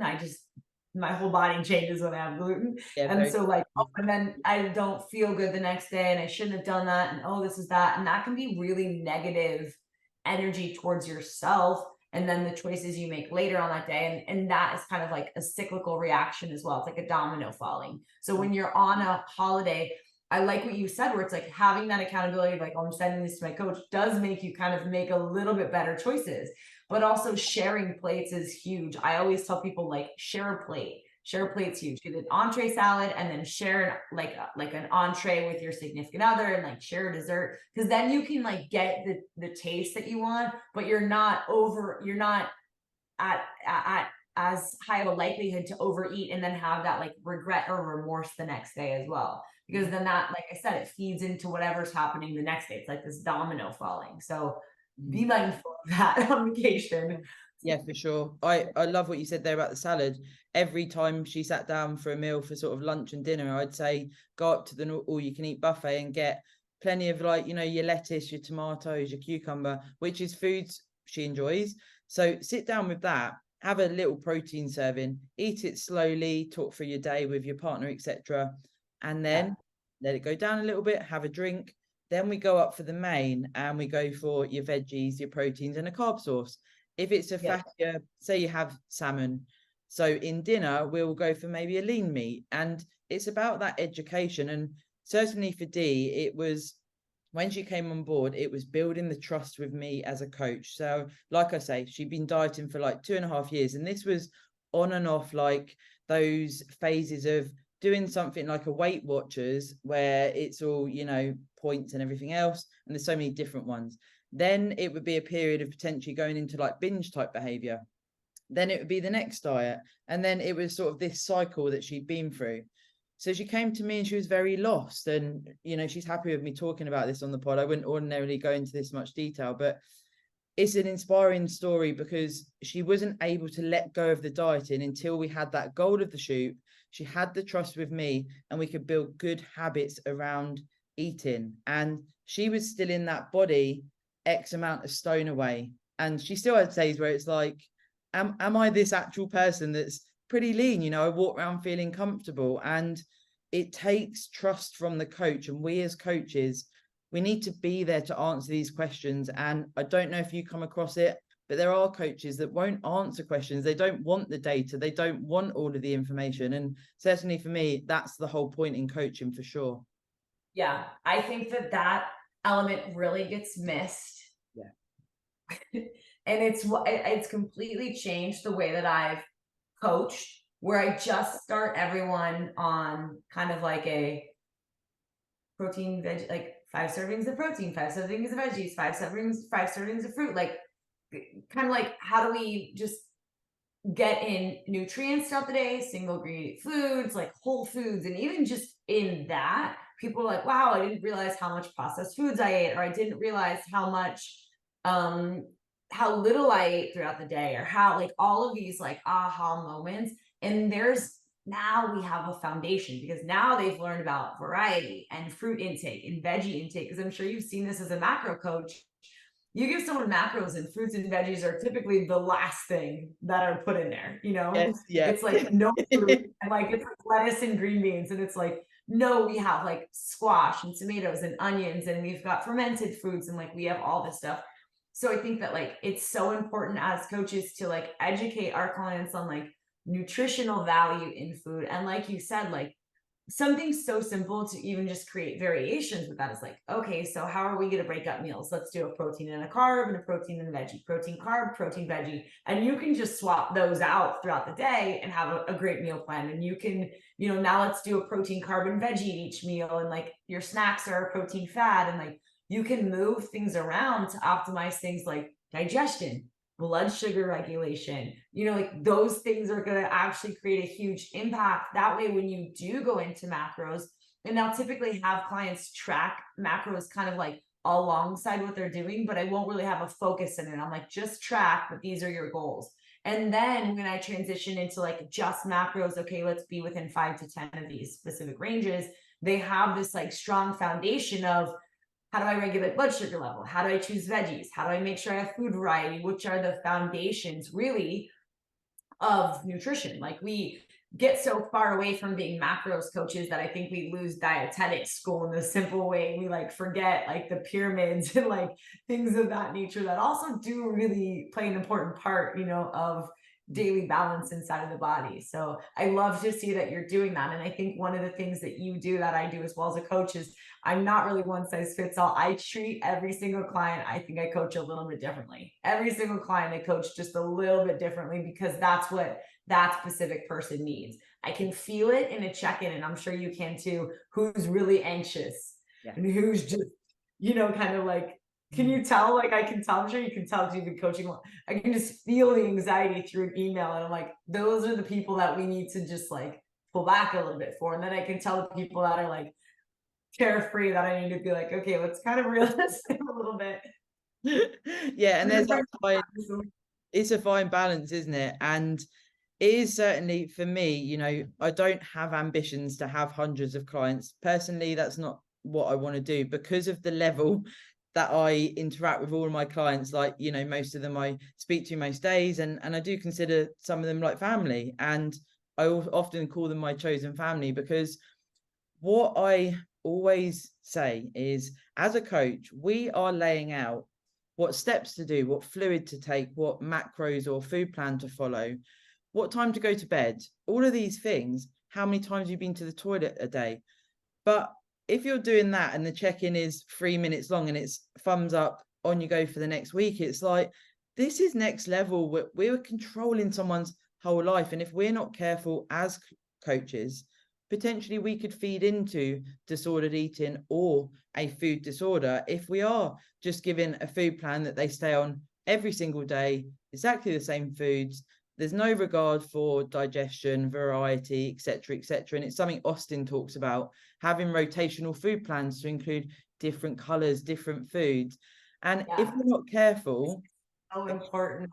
My whole body changes when I have gluten. Yeah, And very. so like, oh, and then I don't feel good the next day, and I shouldn't have done that. And oh, this is that. And that can be really negative energy towards yourself. And then the choices you make later on that day. And that is kind of like a cyclical reaction as well. It's like a domino falling. So when you're on a holiday, I like what you said, where it's like having that accountability of like, oh, I'm sending this to my coach, does make you kind of make a little bit better choices. But also sharing plates is huge. I always tell people like share a plate. Share a plate's huge. Get an entree salad and then share like an entree with your significant other, and like share a dessert, because then you can like get the taste that you want, but you're not at as high of a likelihood to overeat and then have that like regret or remorse the next day as well. Because then that, like I said, it feeds into whatever's happening the next day. It's like this domino falling. So be mindful of that on vacation. Yeah, for sure. I love what you said there about the salad. Every time she sat down for a meal for sort of lunch and dinner, I'd say go up to the all you can eat buffet and get plenty of, like, you know, your lettuce, your tomatoes, your cucumber, which is foods she enjoys. So sit down with that, have a little protein serving, eat it slowly, talk through your day with your partner, etc. and then let it go down a little bit, have a drink. Then we go up for the main, and we go for your veggies, your proteins, and a carb source. If it's a fattier, say you have salmon, so in dinner we'll go for maybe a lean meat. And it's about that education. And certainly for Dee, it was, when she came on board, it was building the trust with me as a coach. So like I say, she'd been dieting for like 2.5 years, and this was on and off, like those phases of doing something like a Weight Watchers, where it's all, you know, points and everything else, and there's so many different ones. Then it would be a period of potentially going into like binge type behavior. Then it would be the next diet, and then it was sort of this cycle that she'd been through. So she came to me and she was very lost, and you know, she's happy with me talking about this on the pod. I wouldn't ordinarily go into this much detail, but it's an inspiring story because she wasn't able to let go of the dieting until we had that goal of the shoot. She had the trust with me, and we could build good habits around eating. And she was still in that body X amount of stone away, and she still had days where it's like, am I this actual person that's pretty lean? You know, I walk around feeling comfortable. And it takes trust from the coach, and we as coaches, we need to be there to answer these questions. And I don't know if you come across it, but there are coaches that won't answer questions. They don't want the data, they don't want all of the information. And certainly for me, that's the whole point in coaching, for sure. Yeah, I think that element really gets missed. Yeah. And it's completely changed the way that I've coached, where I just start everyone on kind of like a protein, veg, like 5 servings of protein, 5 servings of veggies, 5 servings of fruit, like kind of like, how do we just get in nutrients throughout the day, single ingredient foods, like whole foods. And even just in that, people are like, wow, I didn't realize how much processed foods I ate, or I didn't realize how much how little I ate throughout the day, or how, like, all of these like aha moments. And now we have a foundation, because now they've learned about variety and fruit intake and veggie intake. Because I'm sure you've seen this as a macro coach. You give someone macros, and fruits and veggies are typically the last thing that are put in there, you know? Yes, yeah. It's like no fruit, and like it's like lettuce and green beans, and it's like, no, we have like squash and tomatoes and onions, and we've got fermented foods, and like we have all this stuff. So I think that like it's so important as coaches to like educate our clients on like nutritional value in food. And like you said, like something so simple to even just create variations with that is like, okay, so how are we going to break up meals? Let's do a protein and a carb, and a protein and a veggie, protein, carb, protein, veggie. And you can just swap those out throughout the day and have a great meal plan. And you can, you know, now let's do a protein, carb, and veggie each meal. And like your snacks are a protein, fat, and like you can move things around to optimize things like digestion, blood sugar regulation. You know, like those things are going to actually create a huge impact. That way, when you do go into macros, and I'll typically have clients track macros kind of like alongside what they're doing, but I won't really have a focus in it. I'm like, just track, but these are your goals. And then when I transition into like just macros, okay, let's be within 5 to 10 of these specific ranges. They have this like strong foundation of, how do I regulate blood sugar level? How do I choose veggies? How do I make sure I have food variety? Which are the foundations really of nutrition? Like we get so far away from being macros coaches that I think we lose dietetics school in the simple way. We like forget like the pyramids and like things of that nature that also do really play an important part, you know, of daily balance inside of the body. So I love to see that you're doing that. And I think one of the things that you do that I do as well as a coach is I'm not really one size fits all. I treat every single client, I think I coach a little bit differently. Every single client I coach just a little bit differently, because that's what that specific person needs. I can feel it in a check-in, and I'm sure you can too, who's really anxious and who's just, you know, kind of like, can you tell? Like, I can tell, I'm sure you can tell because you've been coaching. I can just feel the anxiety through an email. And I'm like, those are the people that we need to just like pull back a little bit for. And then I can tell the people that are like carefree, that I need to be like, okay, let's kind of reel this in a little bit. Yeah, and there's that fine, it's a fine balance, isn't it? And it is certainly for me, you know, I don't have ambitions to have hundreds of clients. Personally, that's not what I want to do, because of the level that I interact with all of my clients. Like, you know, most of them I speak to most days, and I do consider some of them like family, and I often call them my chosen family, because what I always say is, as a coach, we are laying out what steps to do, what fluid to take, what macros or food plan to follow, what time to go to bed, all of these things, how many times you've been to the toilet a day. But if you're doing that and the check-in is 3 minutes long and it's thumbs up, on you go for the next week, it's like, this is next level. We're controlling someone's whole life. And if we're not careful as coaches, potentially we could feed into disordered eating or a food disorder if we are just giving a food plan that they stay on every single day, exactly the same foods. There's no regard for digestion, variety, etc., etc. And it's something Austin talks about, having rotational food plans to include different colors, different foods. And if we're not careful, so important.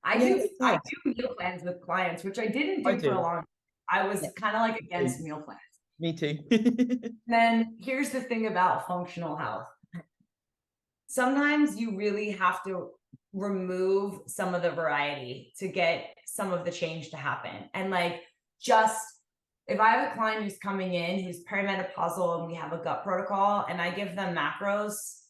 I yeah, do meal plans with clients, which I didn't I do for a do. long time. I was Yeah, kind of like against meal plans. me too. Then here's the thing about functional health. Sometimes you really have to remove some of the variety to get some of the change to happen. And like, just if I have a client who's coming in who's perimenopausal and we have a gut protocol and I give them macros,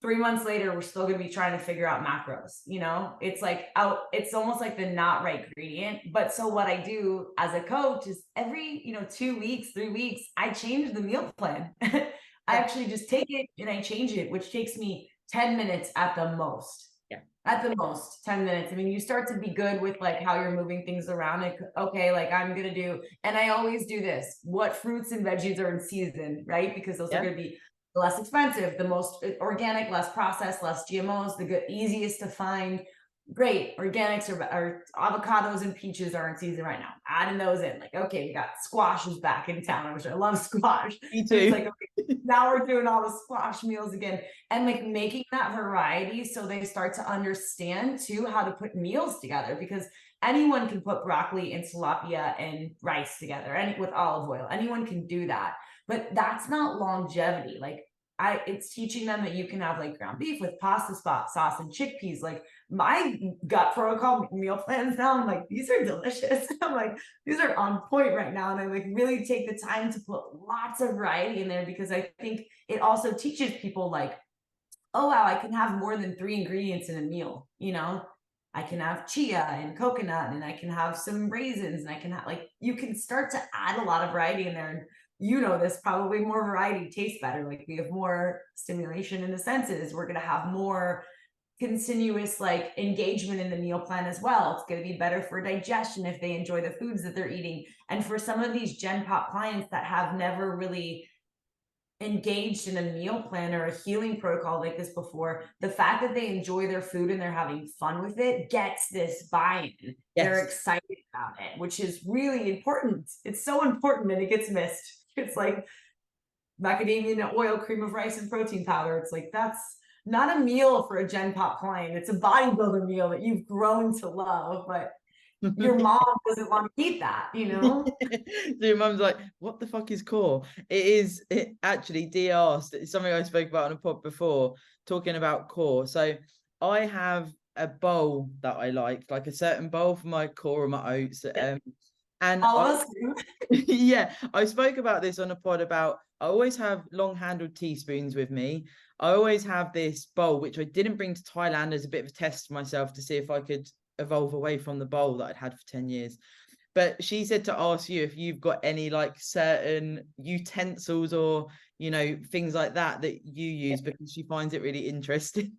3 months later, we're still going to be trying to figure out macros. You know, it's like it's almost like the not right gradient. But so what I do as a coach is every, 2 weeks, 3 weeks, I change the meal plan. I actually just take it and I change it, which takes me 10 minutes at the most. Yeah. At the most, 10 minutes. I mean, you start to be good with like how you're moving things around. Like, okay, like I'm going to do, and I always do this, what fruits and veggies are in season, right? Because those are going to be less expensive, the most organic, less processed, less GMOs, the good, easiest to find. Great, organics or avocados and peaches are in season right now. Adding those in, like, okay, we got squash is back in town, which I love squash. Me too. It's like, okay, now we're doing all the squash meals again, and like making that variety so they start to understand too how to put meals together, because anyone can put broccoli and tilapia and rice together, and with olive oil, anyone can do that. But that's not longevity. Like it's teaching them that you can have like ground beef with pasta sauce and chickpeas. Like my gut protocol meal plans now, I'm like, these are delicious. I'm like, these are on point right now. And I like really take the time to put lots of variety in there, because I think it also teaches people like, oh wow, I can have more than 3 ingredients in a meal, I can have chia and coconut, and I can have some raisins, and I can have like, you can start to add a lot of variety in there. And this probably more variety tastes better. Like we have more stimulation in the senses. We're going to have more continuous like engagement in the meal plan as well. It's going to be better for digestion if they enjoy the foods that they're eating. And for some of these Gen Pop clients that have never really engaged in a meal plan or a healing protocol like this before, the fact that they enjoy their food and they're having fun with it gets this buy-in. Yes. They're excited about it, which is really important. It's so important, and it gets missed. It's like macadamia oil, cream of rice, and protein powder. It's like, that's not a meal for a Gen Pop client. It's a bodybuilder meal that you've grown to love, but your mom doesn't want to eat that, So your mom's like, what the fuck is core? It actually, Dee asked, it's something I spoke about on a pod before, talking about core. So I have a bowl that I like a certain bowl for my core or my oats. And all of us yeah, I spoke about this on a pod about, I always have long handled teaspoons with me. I always have this bowl, which I didn't bring to Thailand as a bit of a test for myself to see if I could evolve away from the bowl that I'd had for 10 years. But she said to ask you if you've got any like certain utensils or, things like that you use, because she finds it really interesting.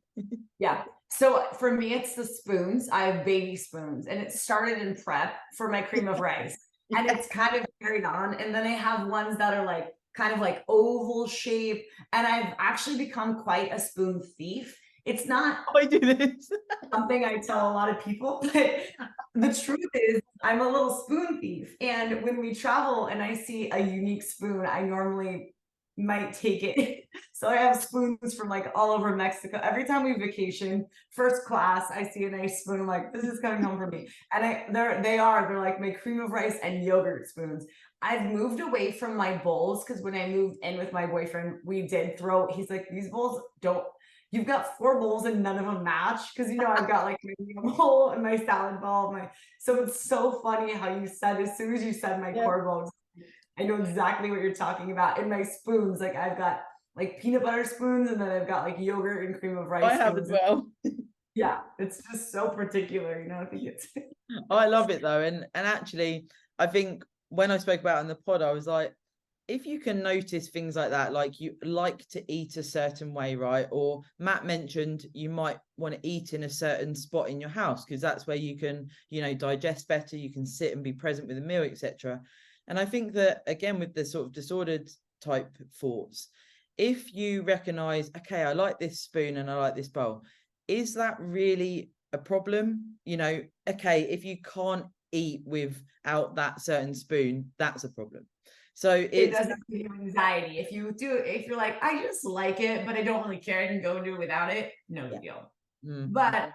Yeah. So for me, it's the spoons. I have baby spoons, and it started in prep for my cream of rice. And it's kind of carried on. And then I have ones that are like kind of like oval shape. And I've actually become quite a spoon thief. It's not I do this. something I tell a lot of people, but the truth is I'm a little spoon thief. And when we travel and I see a unique spoon, I normally might take it. So I have spoons from like all over Mexico. Every time we vacation, first class, I see a nice spoon. I'm like, this is coming home for me. And they're like my cream of rice and yogurt spoons. I've moved away from my bowls, because when I moved in with my boyfriend, he's like, these bowls you've got 4 bowls and none of them match, because I've got like my meal bowl and my salad bowl. So it's so funny how you said, as soon as you said my core bowl, I know exactly what you're talking about. And my spoons, like I've got like peanut butter spoons, and then I've got like yogurt and cream of I rice have as spoons. well. Yeah, it's just so particular, you know. I think it's I love it though, and actually, I think when I spoke about it in the pod, I was like, if you can notice things like that, like you like to eat a certain way, right? Or Matt mentioned you might want to eat in a certain spot in your house because that's where you can, digest better, you can sit and be present with a meal, etc. And I think that again with the sort of disordered type thoughts, if you recognize, okay, I like this spoon and I like this bowl, is that really a problem? Okay, if you can't eat without that certain spoon, that's a problem. So it it's doesn't give you anxiety. If you're like, I just like it, but I don't really care, I can go and do it without it, no yeah. big deal. Mm. But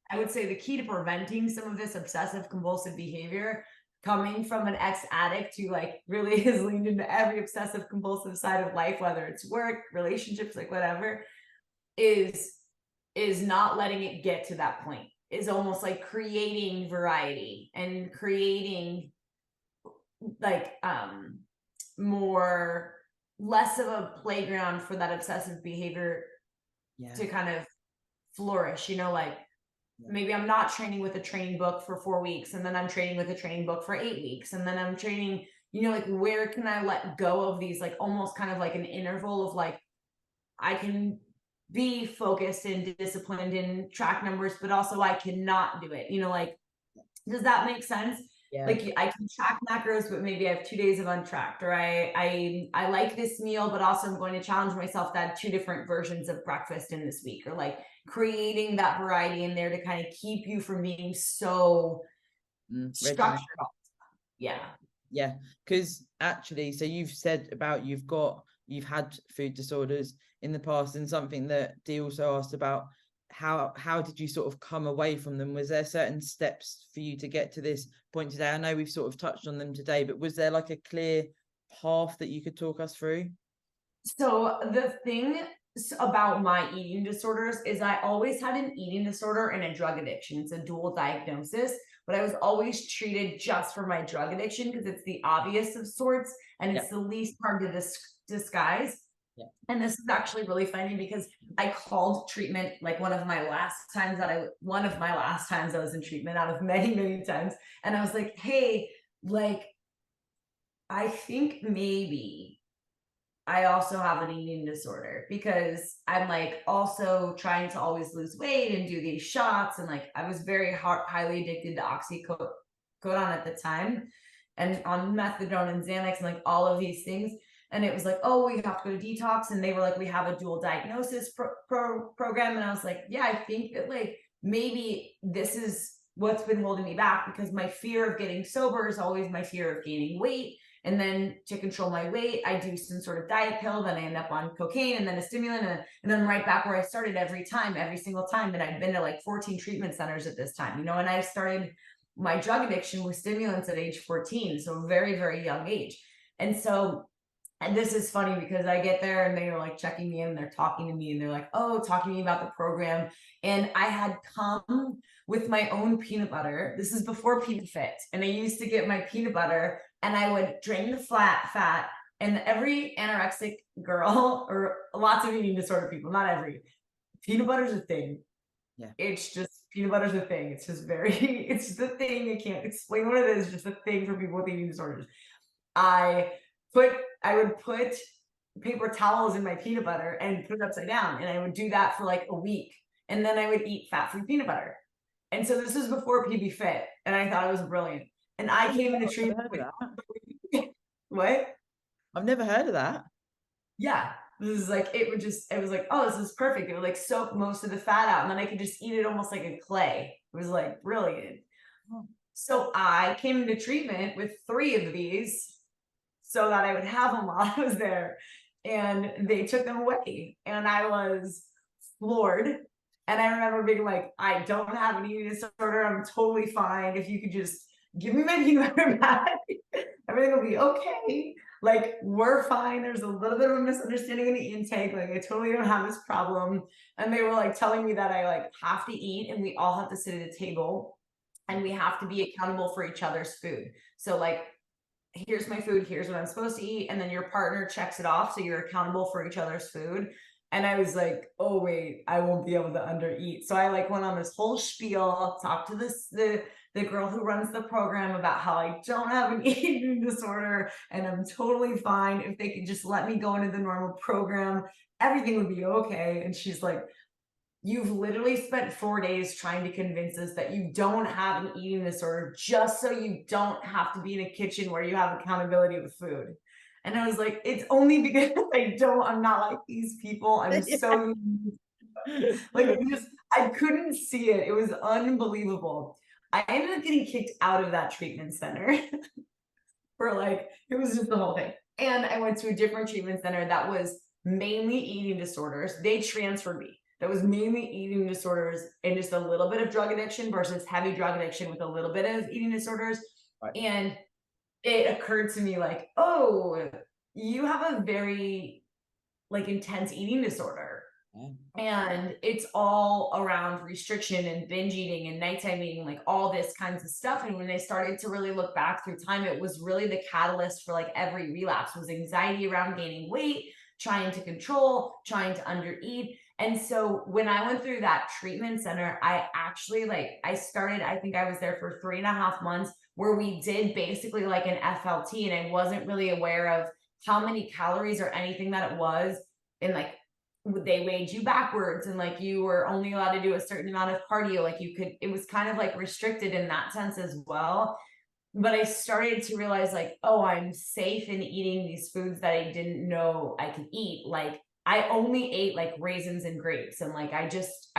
I would say the key to preventing some of this obsessive compulsive behavior coming from an ex-addict who like really has leaned into every obsessive compulsive side of life, whether it's work, relationships, like whatever, is not letting it get to that point. Is almost like creating variety and creating like more less of a playground for that obsessive behavior to kind of flourish, like maybe I'm not training with a training book for 4 weeks, and then I'm training with a training book for 8 weeks, and then I'm training, like where can I let go of these, like almost kind of like an interval of like I can be focused and disciplined in track numbers, but also I cannot do it, like does that make sense? Yeah. Like I can track macros, but maybe I have 2 days of untracked, or I like this meal, but also I'm going to challenge myself to add 2 different versions of breakfast in this week, or like creating that variety in there to kind of keep you from being so structured. Yeah. Yeah, because actually, so you've said about you've had food disorders in the past, and something that Dee also asked about, how did you sort of come away from them? Was there certain steps for you to get to this point today? I know we've sort of touched on them today, but was there like a clear path that you could talk us through? So the thing about my eating disorders is I always had an eating disorder and a drug addiction. It's a dual diagnosis, but I was always treated just for my drug addiction because it's the obvious of sorts and it's the least hard to disguise. Yeah. And this is actually really funny because I called treatment like one of my last times I was in treatment out of many, many times. And I was like, hey, like, I think maybe I also have an eating disorder because I'm like also trying to always lose weight and do these shots. And like, I was very highly addicted to oxycodone at the time and on methadone and Xanax and like all of these things. And it was like, oh, we have to go to detox. And they were like, we have a dual diagnosis program. And I was like, yeah, I think that like maybe this is what's been holding me back because my fear of getting sober is always my fear of gaining weight. And then to control my weight, I do some sort of diet pill. Then I end up on cocaine and then a stimulant and then right back where I started every single time. And I'd been to like 14 treatment centers at this time, and I started my drug addiction with stimulants at age 14. So very, very young age. And so, and this is funny because I get there and they're like checking me in and they're talking to me and they're like, oh, talking to me about the program. And I had come with my own peanut butter. This is before Peanut Fit. And I used to get my peanut butter and I would drain the fat. And every anorexic girl or lots of eating disorder people, not every, peanut butter's a thing. Yeah. It's just peanut butter's a thing. It's just it's the thing. I can't explain what it is. Just a thing for people with eating disorders. I would put paper towels in my peanut butter and put it upside down. And I would do that for like a week. And then I would eat fat-free peanut butter. And so this was before PB Fit. And I thought it was brilliant. And I came into treatment with what? I've never heard of that. Yeah. This is like, it was like, oh, this is perfect. It would like soak most of the fat out. And then I could just eat it almost like a clay. It was like brilliant. So I came into treatment with 3 of these so that I would have them while I was there. And they took them away. And I was floored. And I remember being like, I don't have an eating disorder. I'm totally fine. If you could just give me my peanut butter back, everything will be okay. Like, we're fine. There's a little bit of a misunderstanding in the intake. Like, I totally don't have this problem. And they were like telling me that I like have to eat and we all have to sit at a table and we have to be accountable for each other's food. So like here's my food, here's what I'm supposed to eat, and then your partner checks it off, so you're accountable for each other's food. And I was like, oh wait, I won't be able to undereat. So I like went on this whole spiel, talked to the girl who runs the program about how I don't have an eating disorder and I'm totally fine. If they could just let me go into the normal program, everything would be okay. And she's like, you've literally spent 4 days trying to convince us that you don't have an eating disorder just so you don't have to be in a kitchen where you have accountability with food. And I was like, it's only because I'm not like these people. I'm so like, I couldn't see it. It was unbelievable. I ended up getting kicked out of that treatment center for like, it was just the whole thing. And I went to a different treatment center that was mainly eating disorders. They transferred me. That was mainly eating disorders and just a little bit of drug addiction versus heavy drug addiction with a little bit of eating disorders. Right. And it occurred to me like, oh, you have a very like intense eating disorder. And it's all around restriction and binge eating and nighttime eating, like all this kinds of stuff. And when I started to really look back through time, it was really the catalyst for like every relapse was anxiety around gaining weight, trying to control, trying to undereat. And so when I went through that treatment center, I actually I started, I think I was there for 3.5 months where we did basically like an FLT, and I wasn't really aware of how many calories or anything that it was. And like they weighed you backwards, and like you were only allowed to do a certain amount of cardio. Like you could, it was kind of like restricted in that sense as well. But I started to realize like, oh, I'm safe in eating these foods that I didn't know I could eat. Like I only ate like raisins and grapes, and like I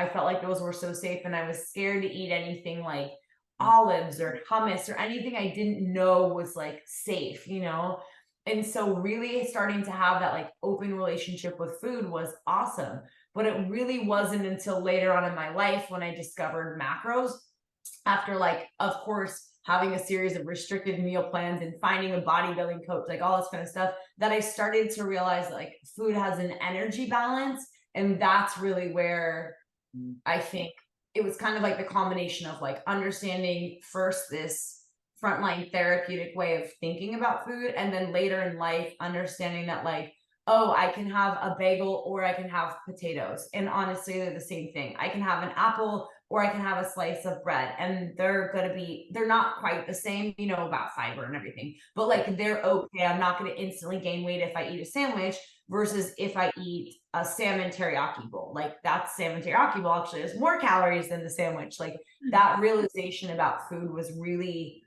felt like those were so safe, and I was scared to eat anything like olives or hummus or anything I didn't know was like safe, you know? And so really starting to have that like open relationship with food was awesome. But it really wasn't until later on in my life when I discovered macros, after like, of course, having a series of restricted meal plans and finding a bodybuilding coach, like all this kind of stuff, that I started to realize like food has an energy balance. And that's really where I think it was kind of like the combination of like understanding first this frontline therapeutic way of thinking about food, and then later in life understanding that like, oh, I can have a bagel or I can have potatoes, and honestly they're the same thing. I can have an apple or I can have a slice of bread, and they're not quite the same, you know, about fiber and everything, but like they're okay. I'm not going to instantly gain weight if I eat a sandwich versus if I eat a salmon teriyaki bowl. Like that salmon teriyaki bowl actually has more calories than the sandwich. Like that realization about food was really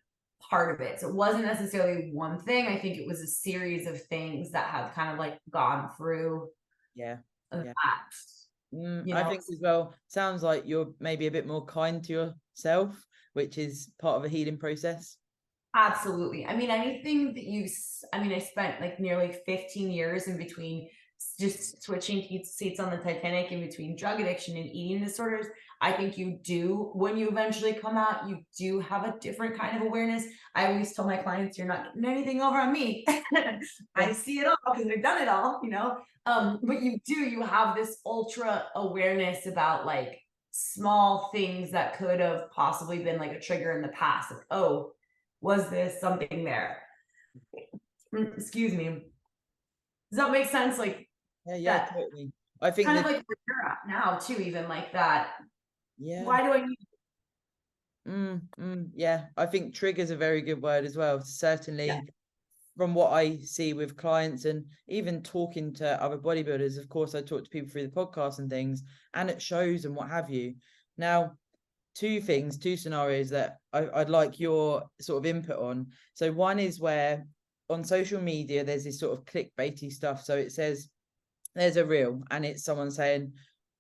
part of it. So it wasn't necessarily one thing. I think it was a series of things that have kind of like gone through Yeah. that. I think as well, sounds like you're maybe a bit more kind to yourself, which is part of a healing process. Absolutely. I mean, anything that I spent like nearly 15 years in between just switching seats on the Titanic in between drug addiction and eating disorders. I think you do, when you eventually come out, you do have a different kind of awareness. I always tell my clients, you're not getting anything over on me. I see it all because I've done it all, you know? But you have this ultra awareness about like small things that could have possibly been like a trigger in the past. Like, oh, was this something there? Excuse me. Does that make sense? Like Yeah, that totally. I think kind of like where you're at now too, even like that. yeah. Why do I need Yeah, I think trigger is a very good word as well. Certainly, from what I see with clients and even talking to other bodybuilders, of course, I talk to people through the podcast and things, and it shows and what have you. Now, two scenarios that I'd like your sort of input on. So one is where on social media, there's this sort of clickbaity stuff. So it says there's a reel and it's someone saying,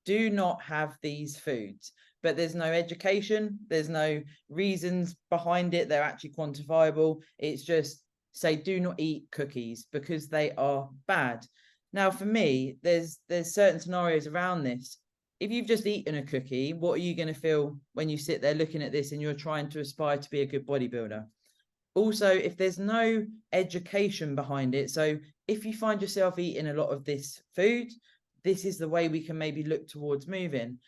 do not have these foods, but there's no education. There's no reasons behind it. They're actually quantifiable. It's just say, do not eat cookies because they are bad. Now, for me, there's certain scenarios around this. If you've just eaten a cookie, what are you going to feel when you sit there looking at this and you're trying to aspire to be a good bodybuilder? Also, if there's no education behind it, so if you find yourself eating a lot of this food, this is the way we can maybe look towards moving.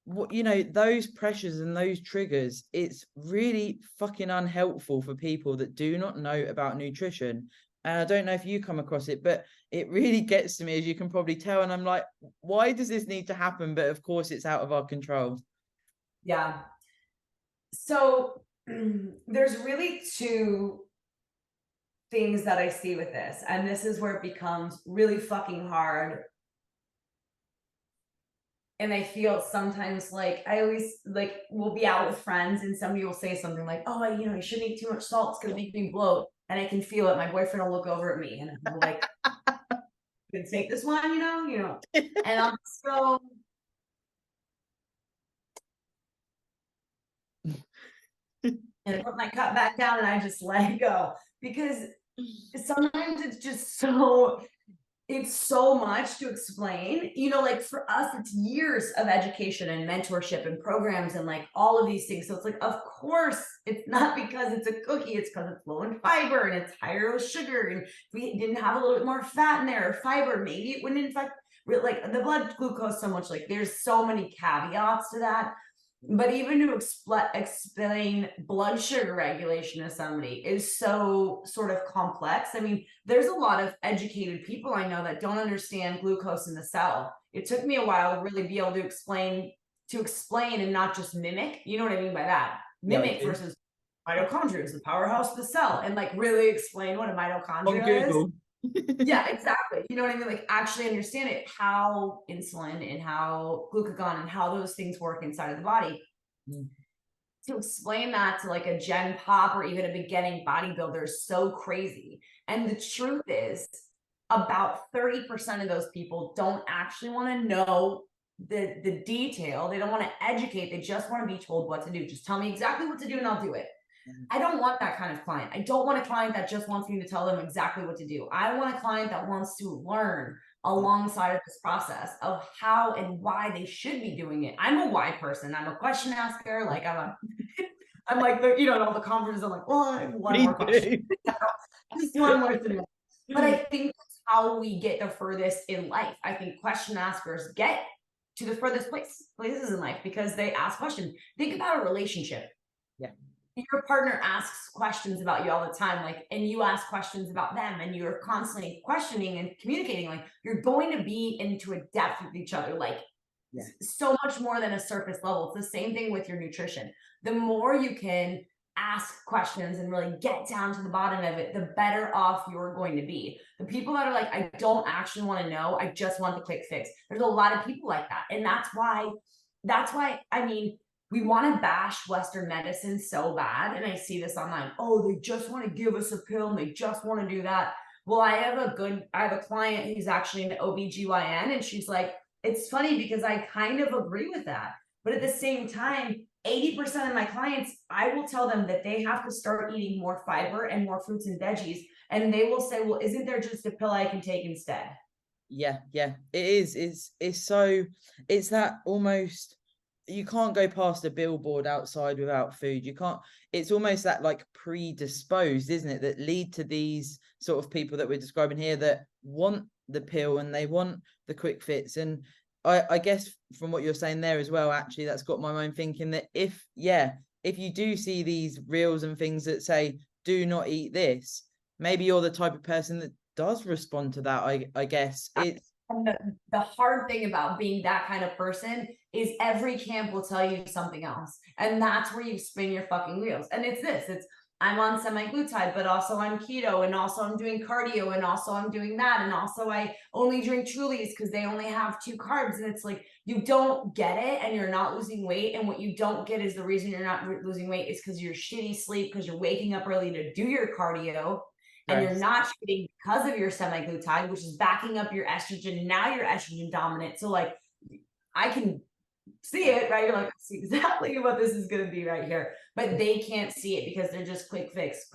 what, you know, those pressures and those triggers, it's really fucking unhelpful for people that do not know about nutrition. And I don't know if you come across it, but it really gets to me, as you can probably tell. And I'm like, why does this need to happen? But of course, it's out of our control. Yeah. So there's really two things that I see with this, and this is where it becomes really fucking hard. And I feel sometimes like I always like will be out with friends and somebody will say something like, oh, you shouldn't eat too much salt, it's gonna make me bloat. And I can feel it. My boyfriend will look over at me and I'm like, you can take this one, and I'll just go. And I put my cup back down and I just let it go. Because sometimes it's so much to explain, like for us, it's years of education and mentorship and programs and like all of these things. So it's like, of course, it's not because it's a cookie, it's because it's low in fiber and it's higher with sugar. And if we didn't have a little bit more fat in there or fiber, maybe it wouldn't infect like the blood glucose so much. Like there's so many caveats to that. But even to explain blood sugar regulation to somebody is so sort of complex. I mean, there's a lot of educated people I know that don't understand glucose in the cell. It took me a while to really be able to explain and not just mimic. You know what I mean by that? Yeah, Mimic versus mitochondria is the powerhouse of the cell, and like really explain what a on mitochondria is. Google. Yeah, exactly. You know what I mean? Like actually understand it, how insulin and how glucagon and how those things work inside of the body. Mm. To explain that to like a gen pop or even a beginning bodybuilder is so crazy. And the truth is, about 30% of those people don't actually want to know the detail. They don't want to educate. They just want to be told what to do. Just tell me exactly what to do and I'll do it. I don't want that kind of client. I don't want a client that just wants me to tell them exactly what to do. I want a client that wants to learn alongside of this process of how and why they should be doing it. I'm a why person. I'm a question asker. Like I'm like, in all the conferences, I'm like, well, I have one more question. Just one more thing. But I think that's how we get the furthest in life. I think question askers get to the furthest places in life because they ask questions. Think about a relationship. Yeah. Your partner asks questions about you all the time, like, and you ask questions about them, and you're constantly questioning and communicating. Like, you're going to be into a depth with each other, like so much more than a surface level. It's the same thing with your nutrition. The more you can ask questions and really get down to the bottom of it, the better off you're going to be. The people that are like, I don't actually want to know, I just want the quick fix. There's a lot of people like that, and that's why. I mean, we want to bash Western medicine so bad. And I see this online. Oh, they just want to give us a pill and they just want to do that. Well, I have a client who's actually an OBGYN, and she's like, it's funny because I kind of agree with that. But at the same time, 80% of my clients, I will tell them that they have to start eating more fiber and more fruits and veggies. And they will say, well, isn't there just a pill I can take instead? Yeah, it is. It's that almost, you can't go past a billboard outside without food. You can't, it's almost that like predisposed, isn't it, that lead to these sort of people that we're describing here that want the pill and they want the quick fits. And I guess from what you're saying there as well, actually, that's got my mind thinking that if you do see these reels and things that say, do not eat this, maybe you're the type of person that does respond to that. I guess it's the hard thing about being that kind of person is every camp will tell you something else. And that's where you spin your fucking wheels. And it's I'm on semaglutide, but also I'm keto, and also I'm doing cardio, and also I'm doing that. And also I only drink Trulies because they only have 2 carbs. And it's like, you don't get it and you're not losing weight. And what you don't get is the reason you're not losing weight is because you're shitty sleep, because you're waking up early to do your cardio. And you're not cheating because of your semaglutide, which is backing up your estrogen. And now you're estrogen dominant. So like, I can see it, right? You're like, I see exactly what this is going to be right here. But they can't see it because they're just quick fix,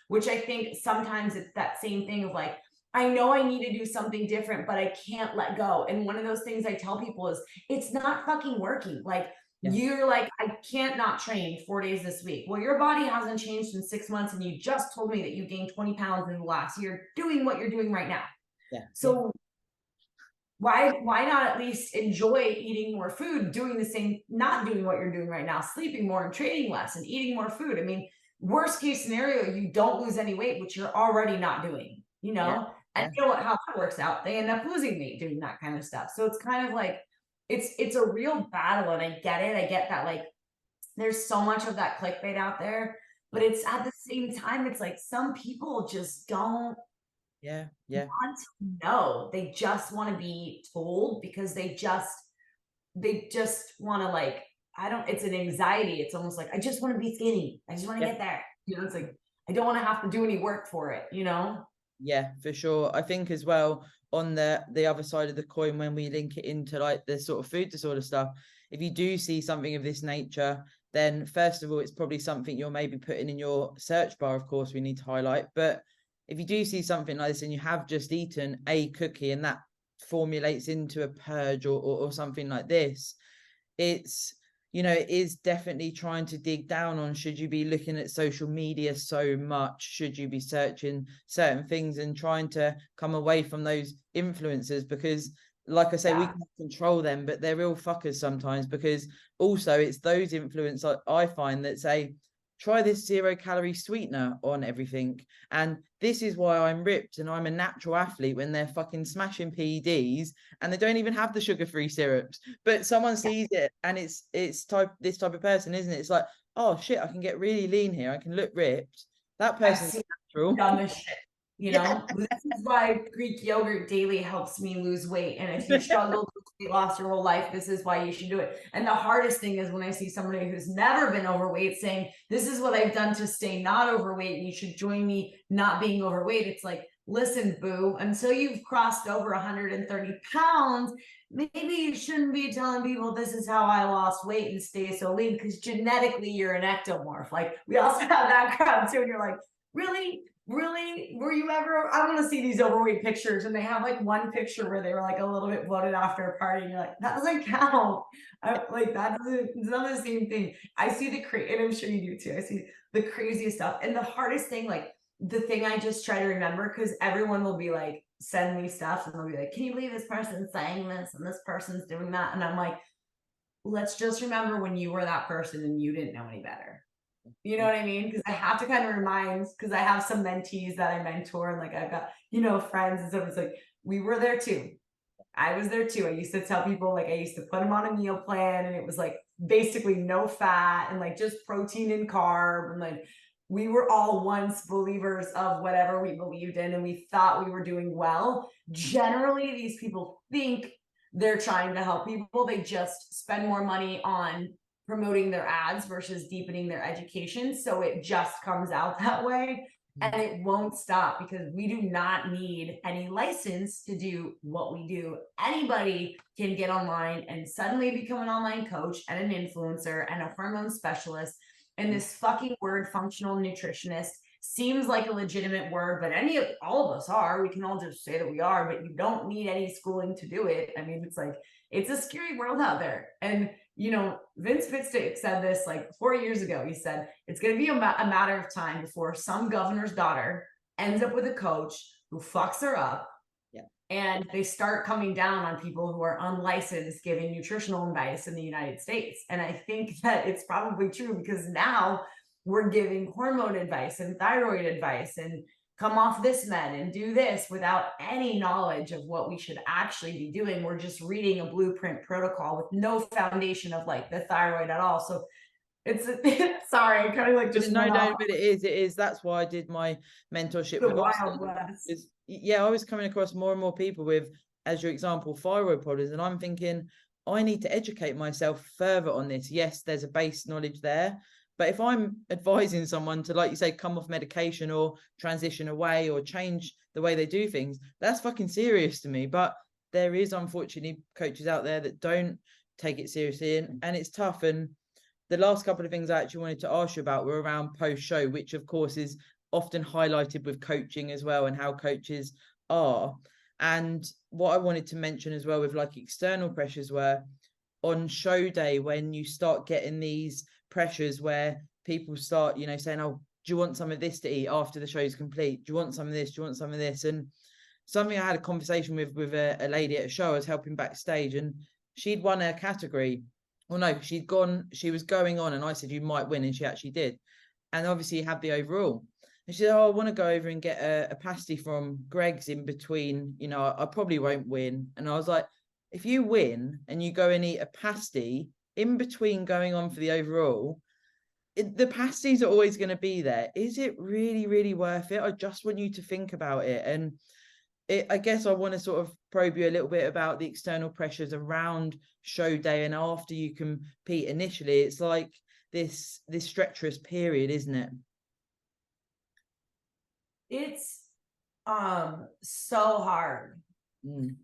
which I think sometimes it's that same thing of like, I know I need to do something different, but I can't let go. And one of those things I tell people is it's not fucking working. Like, you're like, I can't not train 4 days this week. Well, your body hasn't changed in 6 months, and you just told me that you gained 20 pounds in the last year doing what you're doing right now. So why not at least enjoy eating more food, doing the same, not doing what you're doing right now, sleeping more and training less and eating more food. I mean, worst case scenario, you don't lose any weight, which you're already not doing, you Yeah, know? And yeah, you know what, how that works out? They end up losing weight doing that kind of stuff. So it's kind of like it's a real battle, and I get it. I get that, like, there's so much of that clickbait out there, but it's at the same time, it's like some people just don't yeah, yeah, want to know. They just want to be told because they just want to, like, I don't, it's an anxiety. It's almost like I just want to be skinny. I just want to yeah. get there. You know, it's like I don't want to have to do any work for it, you know? Yeah, for sure. I think as well, on the other side of the coin, when we link it into like the sort of food disorder stuff, if you do see something of this nature, then first of all, it's probably something you're maybe putting in your search bar. Of course, we need to highlight. But if you do see something like this and you have just eaten a cookie and that formulates into a purge or something like this, it's, it is definitely trying to dig down on, should you be looking at social media so much, should you be searching certain things and trying to come away from those influencers, because like I say, we Yeah. can control them, but they're real fuckers sometimes, because also it's those influencers I find that say, try this 0 calorie sweetener on everything. And this is why I'm ripped and I'm a natural athlete, when they're fucking smashing PEDs and they don't even have the sugar-free syrups. But someone sees it and it's this type of person, isn't it? It's like, oh shit, I can get really lean here. I can look ripped. That I've person's seen natural. dumbest shit, you Yeah. know? This is why Greek yogurt daily helps me lose weight. And if you struggle with weight loss your whole life, this is why you should do it. And the hardest thing is when I see somebody who's never been overweight saying, this is what I've done to stay not overweight, and you should join me not being overweight. It's like, listen, boo, until you've crossed over 130 pounds, maybe you shouldn't be telling people this is how I lost weight and stay so lean, because genetically you're an ectomorph. Like, we also have that crowd too. And you're like, really? Really? Were you ever? I want to see these overweight pictures. And they have like one picture where they were like a little bit bloated after a party. And you're like, that doesn't count. Like, that doesn't, it's not the same thing. I see and I'm sure you do too. I see the craziest stuff. And the hardest thing, like the thing I just try to remember, because everyone will be like, send me stuff and they'll be like, can you believe this person's saying this and this person's doing that? And I'm like, let's just remember when you were that person and you didn't know any better. You know what I mean? Because I have to kind of remind, because I have some mentees that I mentor, and like I've got, friends and stuff. It's like, we were there too. I was there too. I used to tell people, like, I used to put them on a meal plan, and it was like basically no fat and like just protein and carb. And like, we were all once believers of whatever we believed in, and we thought we were doing well. Generally, these people think they're trying to help people. They just spend more money on promoting their ads versus deepening their education. So it just comes out that way. And it won't stop, because we do not need any license to do what we do. Anybody can get online and suddenly become an online coach and an influencer and a hormone specialist. And this fucking word, functional nutritionist, seems like a legitimate word, but all of us are. We can all just say that we are, but you don't need any schooling to do it. I mean, it's like, it's a scary world out there. And Vince Fitstick said this like 4 years ago. He said, it's going to be a matter of time before some governor's daughter ends up with a coach who fucks her up. Yeah. And they start coming down on people who are unlicensed giving nutritional advice in the United States. And I think that it's probably true, because now we're giving hormone advice and thyroid advice and come off this med and do this without any knowledge of what we should actually be doing. We're just reading a blueprint protocol with no foundation of like the thyroid at all. So it's sorry, I kind of like just No, went off but it is. That's why I did my mentorship the with Austin. Wild West. Yeah, I was coming across more and more people with, as your example, thyroid problems, and I'm thinking, I need to educate myself further on this. Yes, there's a base knowledge there, but if I'm advising someone to, like you say, come off medication or transition away or change the way they do things, that's fucking serious to me. But there is unfortunately coaches out there that don't take it seriously, and it's tough. And the last couple of things I actually wanted to ask you about were around post-show, which of course is often highlighted with coaching as well, and how coaches are. And what I wanted to mention as well with like external pressures were on show day, when you start getting these pressures where people start, saying, oh, do you want some of this to eat after the show's complete? Do you want some of this? Do you want some of this? And something I had a conversation with a lady at a show I was helping backstage, and she'd won her category. Well, no, she was going on, and I said, you might win, and she actually did. And obviously had the overall. And she said, oh, I want to go over and get a pasty from Greg's in between, you know, I probably won't win. And I was like, if you win and you go and eat a pasty in between going on for the overall, the pasties are always going to be there. Is it really, really worth it? I just want you to think about it. And I guess I want to sort of probe you a little bit about the external pressures around show day and after you compete. Initially, it's like this treacherous period, isn't it? It's so hard. And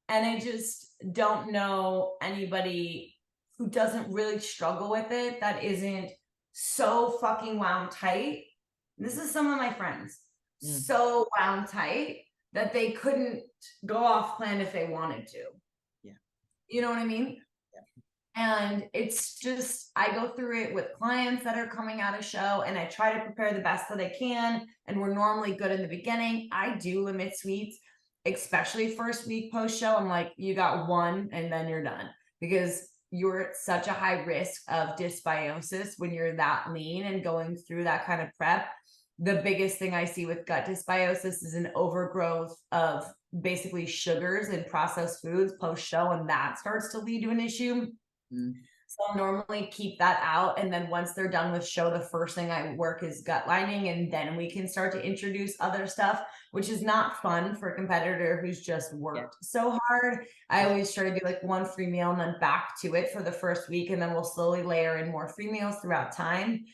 I just don't know anybody who doesn't really struggle with it, that isn't so fucking wound tight. This is some of my friends, so wound tight that they couldn't go off plan if they wanted to. Yeah. You know what I mean? And it's just, I go through it with clients that are coming out of show, and I try to prepare the best that I can. And we're normally good in the beginning. I do limit sweets, especially first week post show. I'm like, you got one and then you're done, because you're at such a high risk of dysbiosis when you're that lean and going through that kind of prep. The biggest thing I see with gut dysbiosis is an overgrowth of basically sugars and processed foods post show, and that starts to lead to an issue. So I'll normally keep that out. And then once they're done with show, the first thing I work is gut lining. And then we can start to introduce other stuff, which is not fun for a competitor who's just worked so hard. I always try to do like one free meal and then back to it for the first week. And then we'll slowly layer in more free meals throughout time.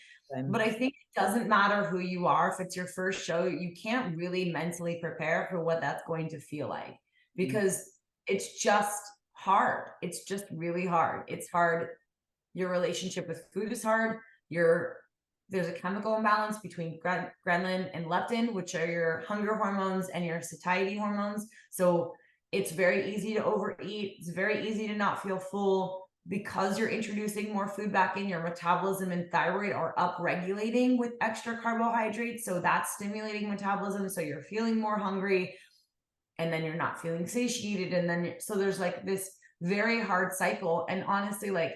But I think it doesn't matter who you are. If it's your first show, you can't really mentally prepare for what that's going to feel like, because it's just hard. It's just really hard. It's hard. Your relationship with food is hard. There's a chemical imbalance between ghrelin and leptin, which are your hunger hormones and your satiety hormones. So it's very easy to overeat. It's very easy to not feel full, because you're introducing more food back in. Your metabolism and thyroid are upregulating with extra carbohydrates. So that's stimulating metabolism. So you're feeling more hungry, and then you're not feeling satiated. And then, so there's like this very hard cycle. And honestly, like,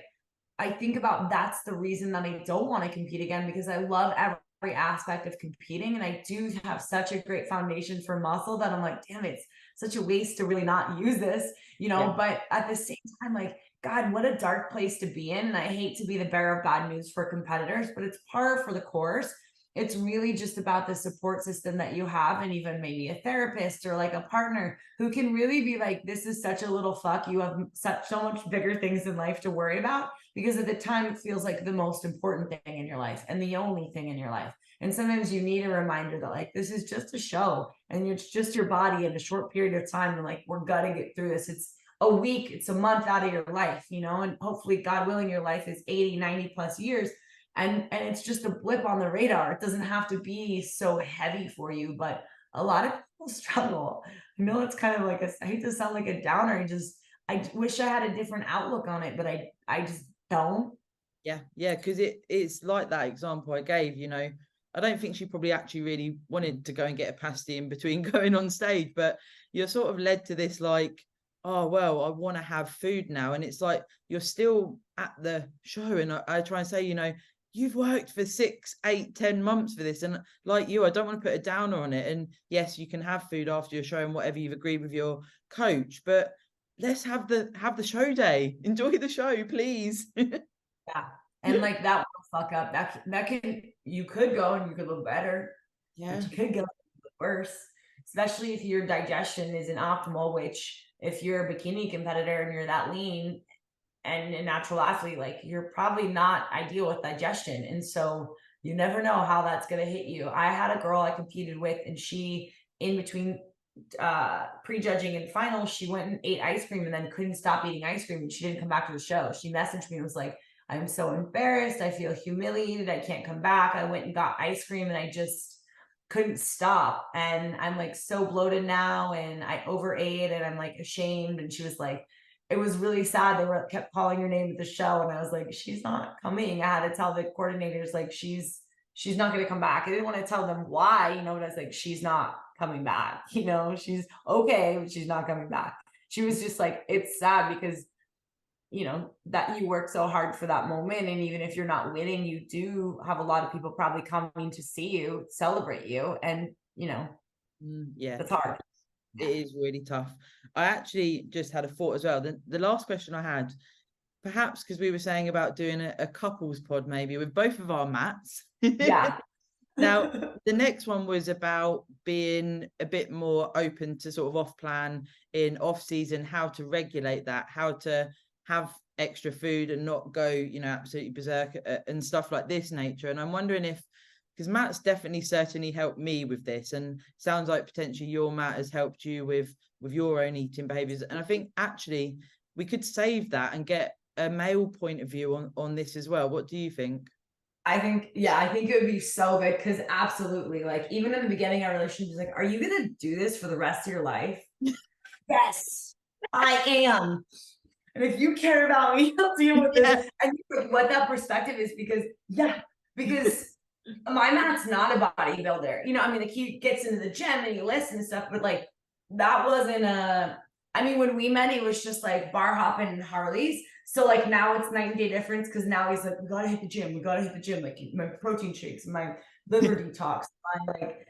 I think about, that's the reason that I don't want to compete again, because I love every aspect of competing. And I do have such a great foundation for muscle that I'm like, damn, it's such a waste to really not use this, you know. But at the same time, like, God, what a dark place to be in. And I hate to be the bearer of bad news for competitors, but it's par for the course. It's really just about the support system that you have, and even maybe a therapist or like a partner who can really be like, this is such a little fuck. You have so much bigger things in life to worry about, because at the time it feels like the most important thing in your life and the only thing in your life. And sometimes you need a reminder that like, this is just a show, and it's just your body in a short period of time. And like, we're gonna get through this. It's a week, it's a month out of your life, you know, and hopefully, God willing, your life is 80, 90 plus years. And it's just a blip on the radar. It doesn't have to be so heavy for you, but a lot of people struggle. I know it's kind of like I hate to sound like a downer. I wish I had a different outlook on it, but I just don't. Yeah, because it's like that example I gave, you know. I don't think she probably actually really wanted to go and get a pasty in between going on stage, but you're sort of led to this like, oh, well, I want to have food now. And it's like, you're still at the show. And I try and say, you know, you've worked for 6, 8, 10 months for this. And like you, I don't want to put a downer on it. And yes, you can have food after your show and whatever you've agreed with your coach, but let's have the show day. Enjoy the show, please. Yeah. And like, that will fuck up. You could go and you could look better. Yeah. But you could get worse, especially if your digestion isn't optimal, which if you're a bikini competitor and you're that lean and a natural athlete, like, you're probably not ideal with digestion. And so you never know how that's going to hit you. I had a girl I competed with, and she, in between prejudging and finals, she went and ate ice cream and then couldn't stop eating ice cream, and she didn't come back to the show. She messaged me and was like, I'm so embarrassed. I feel humiliated. I can't come back. I went and got ice cream and I just couldn't stop. And I'm like so bloated now, and I overate, and I'm like ashamed. And she was like, it was really sad. They kept calling her name at the show. And I was like, she's not coming. I had to tell the coordinators, like, she's not going to come back. I didn't want to tell them why, you know, but I was like, she's not coming back. You know, she's okay, but she's not coming back. She was just like, it's sad because, you know, that you work so hard for that moment. And even if you're not winning, you do have a lot of people probably coming to see you, celebrate you. And, you know, Yeah, that's hard. it is really tough. I actually just had a thought as well. The last question I had, perhaps because we were saying about doing a couples pod maybe with both of our mats. Yeah. Now, the next one was about being a bit more open to sort of off plan in off season, how to regulate that, how to have extra food and not go, you know, absolutely berserk and stuff like this nature. And I'm wondering if, because Matt's definitely certainly helped me with this, and sounds like potentially your Matt has helped you with your own eating behaviors. And I think actually we could save that and get a male point of view on this as well. What do you think? I think it would be so good because absolutely, like, even in the beginning of our relationship, he's like, are you gonna do this for the rest of your life? Yes, I am. And if you care about me, you'll deal with this. And what that perspective is, because my Matt's not a bodybuilder. You know, I mean, like, he gets into the gym and he lifts and stuff, but like, that wasn't I mean, when we met, it was just like bar hopping and Harleys. So like now it's night and day difference because now he's like, we gotta hit the gym. We gotta hit the gym. Like my protein shakes, my liver detox, my like,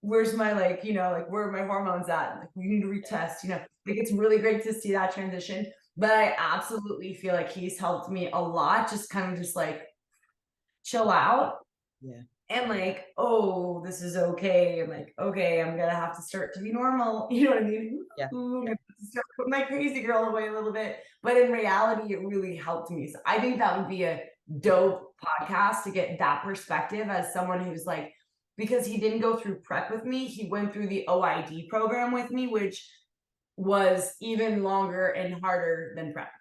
where's my like, you know, like where are my hormones at? Like we need to retest, you know. Like it's really great to see that transition. But I absolutely feel like he's helped me a lot, just kind of just like chill out. Yeah. And like, oh, this is okay. I'm like, okay, I'm gonna have to start to be normal. You know what I mean? Yeah. Ooh, I'm gonna have to start putting my crazy girl away a little bit. But in reality, it really helped me. So I think that would be a dope podcast to get that perspective as someone who's like, because he didn't go through prep with me, he went through the OID program with me, which was even longer and harder than prep.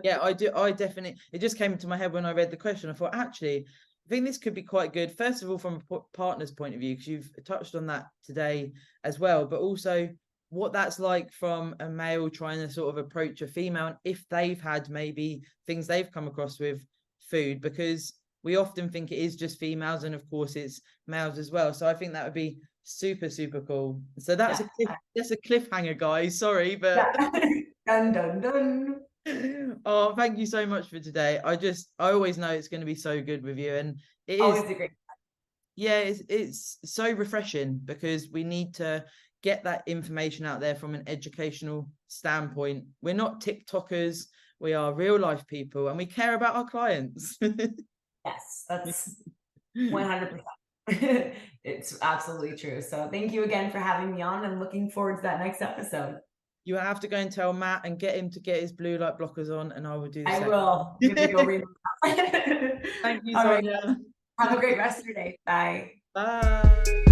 Yeah, I do. I definitely, it just came into my head when I read the question. I thought, actually, I think this could be quite good. First of all, from a partner's point of view, because you've touched on that today as well, but also what that's like from a male trying to sort of approach a female, and if they've had maybe things they've come across with food, because we often think it is just females, and of course it's males as well. So I think that would be super, super cool. So that's that's a cliffhanger, guys. Sorry, but dun dun dun. Oh, thank you so much for today. I always know it's going to be so good with you, and it Always is a great. yeah, it's so refreshing because we need to get that information out there from an educational standpoint. We're not TikTokers, we are real life people, and we care about our clients. Yes, that's 100%. It's absolutely true. So thank you again for having me on, and looking forward to that next episode. You have to go and tell Matt and get him to get his blue light blockers on, and I will do the same. I will. Give me go read. Thank you, All right. Sonia. Have a great rest of your day. Bye. Bye.